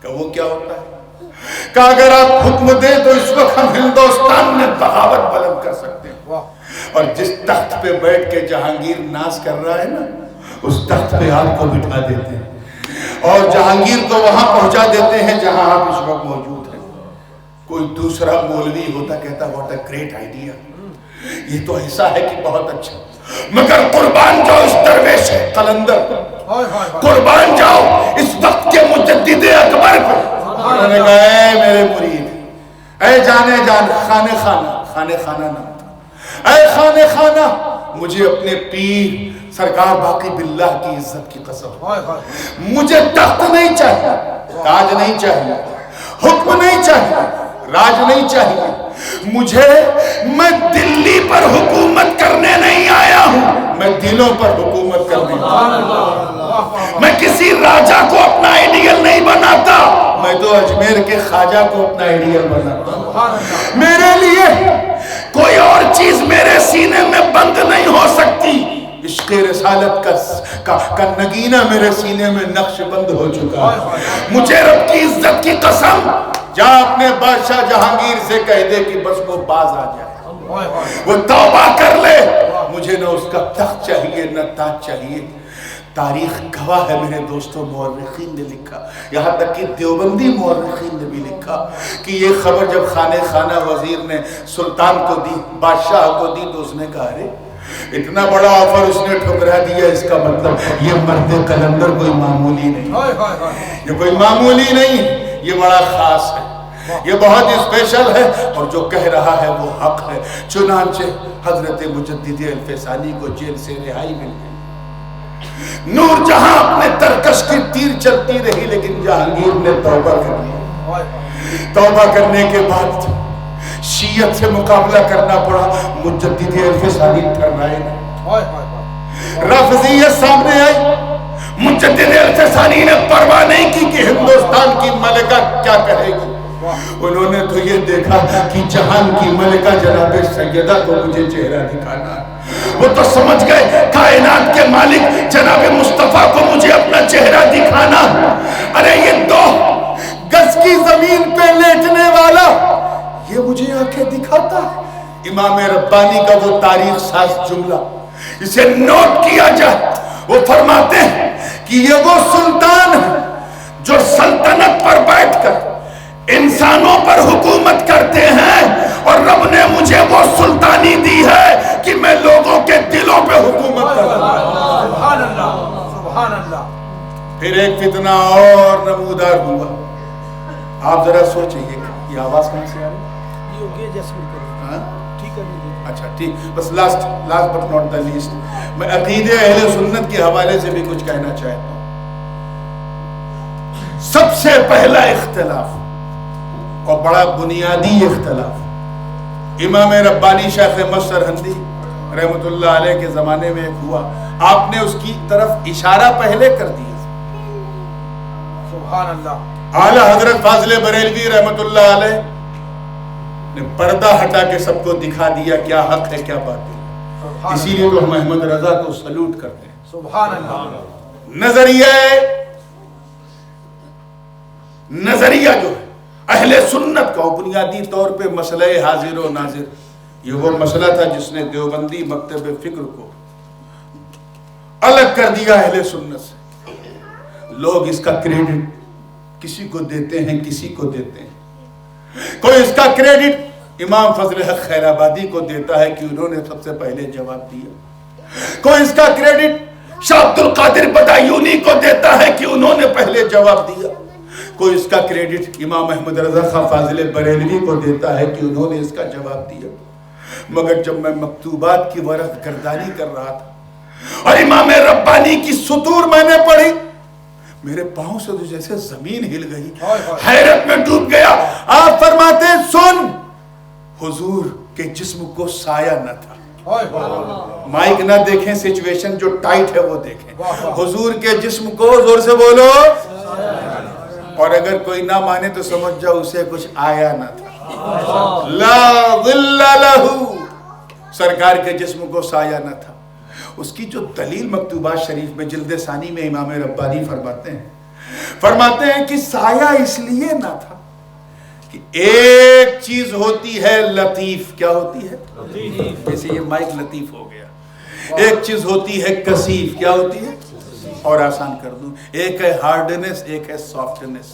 کہ وہ کیا ہوتا ہے؟ کہ اگر آپ حکم دیں تو اس وقت ہم ہندوستان میں بغاوت بلند کر سکتے ہیں. اور جس تخت پہ بیٹھ کے جہانگیر ناز کر رہا ہے نا، اس تخت پہ آپ کو بٹھا دیتے ہیں اور جہانگیر کو وہاں پہنچا دیتے ہیں جہاں آپ اس وقت موجود ہیں. کوئی دوسرا مولوی ہوتا کہتا واٹ اے گریٹ آئیڈیا، یہ تو ایسا ہے کہ بہت اچھا. مگر قربان جاؤ اس درویش قلندر، قربان جاؤ اس وقت کے مجدد اکبر کو. انہوں نے کہا اے میرے مرید، اے جانے جان، خانے خانہ نام تھا، اے خانے خانہ، مجھے اپنے پیر سرکار باقی باللہ کی عزت کی قسم، مجھے تخت نہیں چاہیے، تاج نہیں چاہیے، حکم نہیں چاہیے، راج نہیں چاہیے. میں دلی پر حکومت کرنے نہیں آیا ہوں، میں دلوں پر حکومت کرنے آیا ہوں. میں کسی راجہ کو اپنا آئیڈیل نہیں بناتا، میں تو اجمیر کے خواجہ کو اپنا آئیڈیل بناتا ہوں. میرے لیے کوئی اور چیز میرے سینے میں بند نہیں ہو سکتی. عشق رسالت کا نگینہ میرے سینے میں نقش بند ہو چکا ہے. مجھے رب کی عزت کی قسم، جا اپنے بادشاہ جہانگیر سے کہہ دے کہ بس وہ باز آ جائے، وہ توبہ کر لے. مجھے نہ اس کا تخت چاہیے نہ تاج چاہیے. تاریخ گواہ ہے میرے دوستوں، مورخین نے لکھا، یہاں تک کہ دیوبندی مورخین نے بھی لکھا کہ یہ خبر جب خانہ وزیر نے سلطان کو دی، بادشاہ کو دی، تو اس نے کہا ارے اتنا بڑا آفر اس نے ٹھکرا دیا، اس کا مطلب یہ مرد قلندر کوئی معمولی نہیں، یہ کوئی معمولی نہیں، یہ بڑا خاص ہے، یہ بہت اسپیشل ہے، اور جو کہہ رہا ہے وہ حق ہے. چنانچہ حضرت مجدد الفسانی کو جیل سے رہائی مل گئی. نور جہاں اپنے ترکش کی تیر چلتی رہی، لیکن جہانگیر نے توبہ کر لی. توبہ کرنے کے بعد شیعت سے مقابلہ کرنا پڑا. مجدد الفسانی ٹھہرائے رافضیت سامنے آئی. مجدد الفسانی نے پرواہ نہیں کی کہ ہندوستان کی ملکہ کیا کہے گی. انہوں نے تو یہ دیکھا کہ جہان کی ملکہ جناب سیدہ کو مجھے چہرہ دکھانا. وہ تو سمجھ گئے کائنات کے مالک جناب مصطفیٰ کو مجھے اپنا چہرہ دکھانا. ارے یہ 2 گز کی زمین پہ لیٹنے والا یہ مجھے آنکھیں دکھاتا. امام ربانی کا وہ تاریخ ساز جملہ، اسے نوٹ کیا جائے. وہ فرماتے ہیں کہ یہ وہ سلطان ہے جو سلطنت پر بیٹھ کر انسانوں پر حکومت کرتے ہیں، اور رب نے مجھے وہ سلطانی دی ہے کہ میں لوگوں کے دلوں پہ حکومت کرتا ہوں. سبحان اللہ، سبحان اللہ. پھر ایک فتنہ اور نمودار ہوا. آپ ذرا سوچیں یہ آواز کہاں سے آ رہی ہے؟ اچھا ٹھیک، بس last but not the least, میں عقیدہ اہل سنت کے حوالے سے بھی کچھ کہنا چاہتا ہوں. سب سے پہلا اختلاف اور بڑا بنیادی اختلاف امام ربانی شیخ احمد سرہندی رحمت اللہ علیہ کے زمانے میں ایک ہوا. آپ نے اس کی طرف اشارہ پہلے کر دیا. سبحان اللہ. اعلیٰ حضرت فاضل بریلوی رحمت اللہ علیہ نے پردہ ہٹا کے سب کو دکھا دیا کیا حق ہے کیا باطل. اسی لیے تو ہم احمد رضا کو سلوٹ کرتے ہیں. سبحان اللہ. نظریہ جو ہے اہل سنت کا بنیادی طور پہ مسئلہ حاضر و ناظر، یہ وہ مسئلہ تھا جس نے دیوبندی مکتب فکر کو الگ کر دیا اہل سنت سے. لوگ اس کا کریڈٹ کسی کو دیتے ہیں کسی کو دیتے ہیں. کوئی اس کا کریڈٹ امام فضل حق خیر آبادی کو دیتا ہے کہ انہوں نے سب سے پہلے جواب دیا. کوئی اس کا کریڈٹ شاہ عبد القادر بدایونی کو دیتا ہے کہ انہوں نے پہلے جواب دیا. کوئی اس کا کریڈٹ امام احمد رضا خان فاضل بریلوی کو دیتا ہے کہ انہوں نے اس کا جواب دیا. مگر جب میں مکتوبات کی ورق گردانی کر رہا تھا اور امام ربانی کی سطور میں نے پڑھی، میرے پاؤں سے تو جیسے زمین ہل گئی، حیرت میں ڈوب گیا۔ آپ فرماتے ہیں سن، حضور کے جسم کو سایہ نہ تھا۔ مائک نہ دیکھیں، سچویشن جو ٹائٹ ہے وہ دیکھیں۔ حضور کے جسم کو زور سے بولو، اور اگر کوئی نہ مانے تو سمجھ جاؤ اسے کچھ آیا نہ تھا۔ لا ظل لہو، سرکار کے جسم کو سایہ نہ تھا۔ اس کی جو دلیل مکتوبات شریف میں جلد ثانی میں امام ربانی فرماتے ہیں کہ سایہ اس لیے نہ تھا کہ ایک چیز ہوتی ہے لطیف، کیا ہوتی ہے؟ جیسے یہ مائک لطیف ہو گیا۔ ایک چیز ہوتی ہے کثیف، کیا ہوتی ہے؟ اور آسان کر دوں، ایک ہے ہارڈنس، ایک ہے سافٹنس۔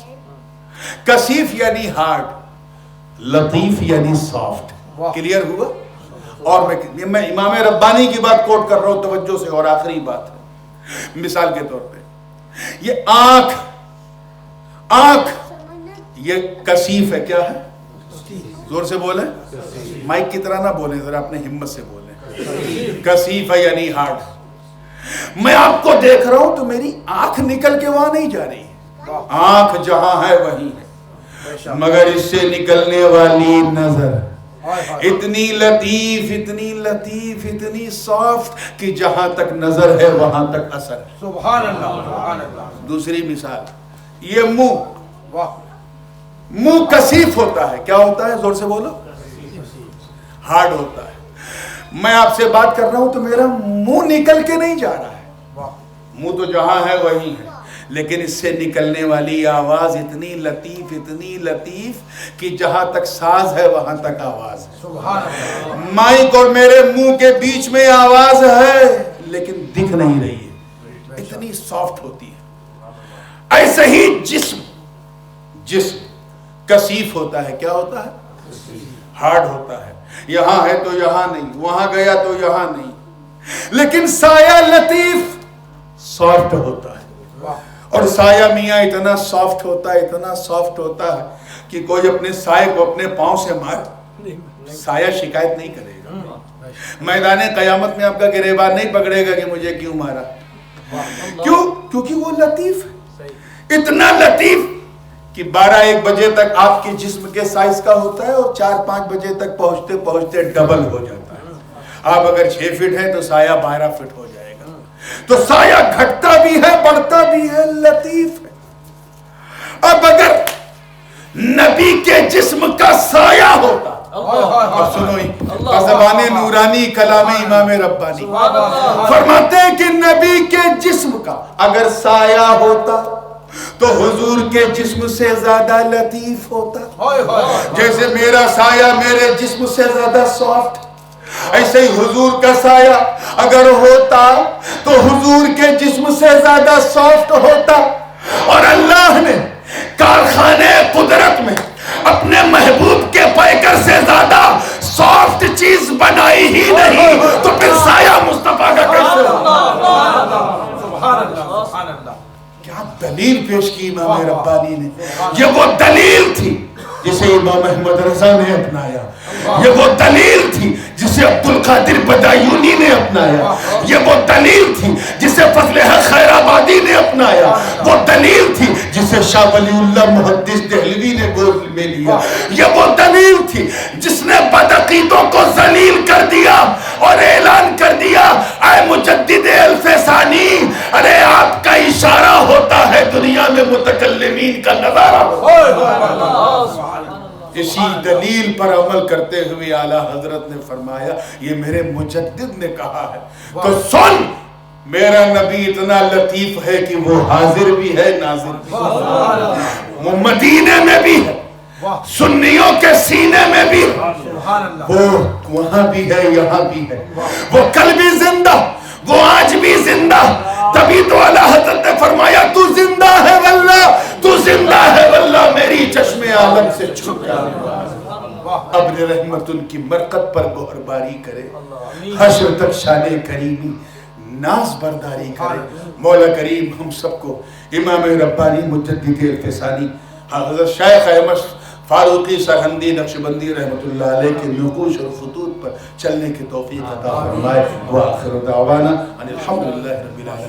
کثیف یعنی ہارڈ، لطیف یعنی سافٹ۔ کلیئر ہوا؟ اور میں امام ربانی کی بات کوٹ کر رہا ہوں توجہ سے، اور آخری بات ہے، مثال کے طور پہ یہ آنکھ یہ کثیف ہے، کیا ہے؟ زور سے بولیں، مائک کی طرح نہ بولیں، ذرا اپنے ہمت سے بولیں۔ کثیف ہے یعنی ہارڈ۔ میں آپ کو دیکھ رہا ہوں تو میری آنکھ نکل کے وہاں نہیں جا رہی، آنکھ جہاں ہے وہیں ہے، مگر اس سے نکلنے والی نظر اتنی لطیف، اتنی لطیف، اتنی سافٹ کہ جہاں تک نظر ہے وہاں تک اثر ہے۔ سبحان اللہ، سبحان اللہ۔ دوسری مثال، یہ منہ کثیف ہوتا ہے، کیا ہوتا ہے؟ زور سے بولو، ہارڈ ہوتا ہے۔ میں آپ سے بات کر رہا ہوں تو میرا منہ نکل کے نہیں جا رہا ہے، منہ تو جہاں ہے وہیں ہے، لیکن اس سے نکلنے والی آواز اتنی لطیف، اتنی لطیف کہ جہاں تک ساز ہے وہاں تک آواز ہے۔ سبحان اللہ۔ مائک اور میرے منہ کے بیچ میں آواز ہے لیکن دکھ نہیں رہی ہے، اتنی سافٹ ہوتی ہے۔ ایسے ہی جسم کثیف ہوتا ہے، کیا ہوتا ہے؟ ہارڈ ہوتا ہے، یہاں ہے تو یہاں نہیں، وہاں گیا تو یہاں نہیں، لیکن سایہ لطیف سافٹ ہوتا ہے۔ اور سایہ میاں اتنا سافٹ ہوتا ہے، اتنا سافٹ ہوتا ہے کہ کوئی اپنے سائے کو اپنے پاؤں سے مارے، سایہ شکایت نہیں کرے گا۔ میدان قیامت میں آپ کا گریبان نہیں پکڑے گا کہ مجھے کیوں مارا، کیوں؟ کیونکہ وہ لطیف ہے، اتنا لطیف کہ 12-1 بجے تک آپ کے جسم کے سائز کا ہوتا ہے اور 4-5 بجے تک پہنچتے پہنچتے ڈبل ہو جاتا ہے۔ آپ اگر 6 فٹ ہیں تو سایہ 12 فٹ ہو جائے گا۔ تو سایہ گھٹتا بھی ہے، بڑھتا بھی ہے، لطیف ہے۔ اب اگر نبی کے جسم کا سایہ ہوتا، اب سنو زبان نورانی کلام امام ربانی فرماتے ہیں کہ نبی کے جسم کا اگر سایہ ہوتا تو حضور کے جسم سے زیادہ لطیف ہوتا، جیسے میرا سایہ میرے جسم سے زیادہ سافٹ، ایسے ہی حضور کا سایہ اگر ہوتا تو حضور کے جسم سے زیادہ سافٹ ہوتا۔ اور اللہ نے کارخانے قدرت میں اپنے محبوب کے پیکر سے زیادہ سافٹ چیز بنائی ہی نہیں، تو پھر سایہ مصطفیٰ کا کیسے ہوگا؟ کیا دلیل پیش کی امام ربانی نے! یہ وہ دلیل تھی جسے امام احمد رضا نے اپنایا، یہ وہ دلیل تھی جسے عبدالقادر بدایونی نے اپنایا، یہ وہ دلیل تھی جسے فضل حق خیر آبادی نے اپنایا، وہ دلیل تھی جسے شاہ ولی اللہ محدث دہلوی نے گود میں لیا، یہ وہ دلیل تھی جس نے بدعقیدوں کو ذلیل کر دیا اور اعلان کر دیا، اے مجدد الف ثانی، ارے آپ کا اشارہ ہوتا ہے دنیا میں متکلمین کا نظارہ ہوتا۔ اسی دلیل پر عمل کرتے ہوئے اعلیٰ حضرت نے فرمایا یہ میرے مجدد نے کہا ہے، تو سن، میرا نبی اتنا لطیف ہے کہ وہ حاضر بھی ہے، ناظر بھی ہے، وہ مدینے میں بھی ہے، سنیوں کے سینے میں بھی ہے، وہ وہاں بھی ہے، یہاں بھی ہے، وہ کل بھی زندہ، وہ آج بھی زندہ۔ تبھی تو اعلیٰ حضرت نے فرمایا تو زندہ ہے واللہ، تو زندہ ہے واللہ، میری چشم عالم سے چھپ جانے ابن رحمت ان کی مرقد پر گوہر باری کرے، حشر تک شان کریمی ناز برداری کرے۔ مولا کریم ہم سب کو امام ربانی مجدد الف ثانی حضرت شیخ احمد فاروقی سرہندی نقشبندی رحمت اللہ علیہ کے نقوش اور خطوط پر چلنے کی توفیق عطا فرمائے. وآخر دعوانا ان الحمدللہ رب العالمین.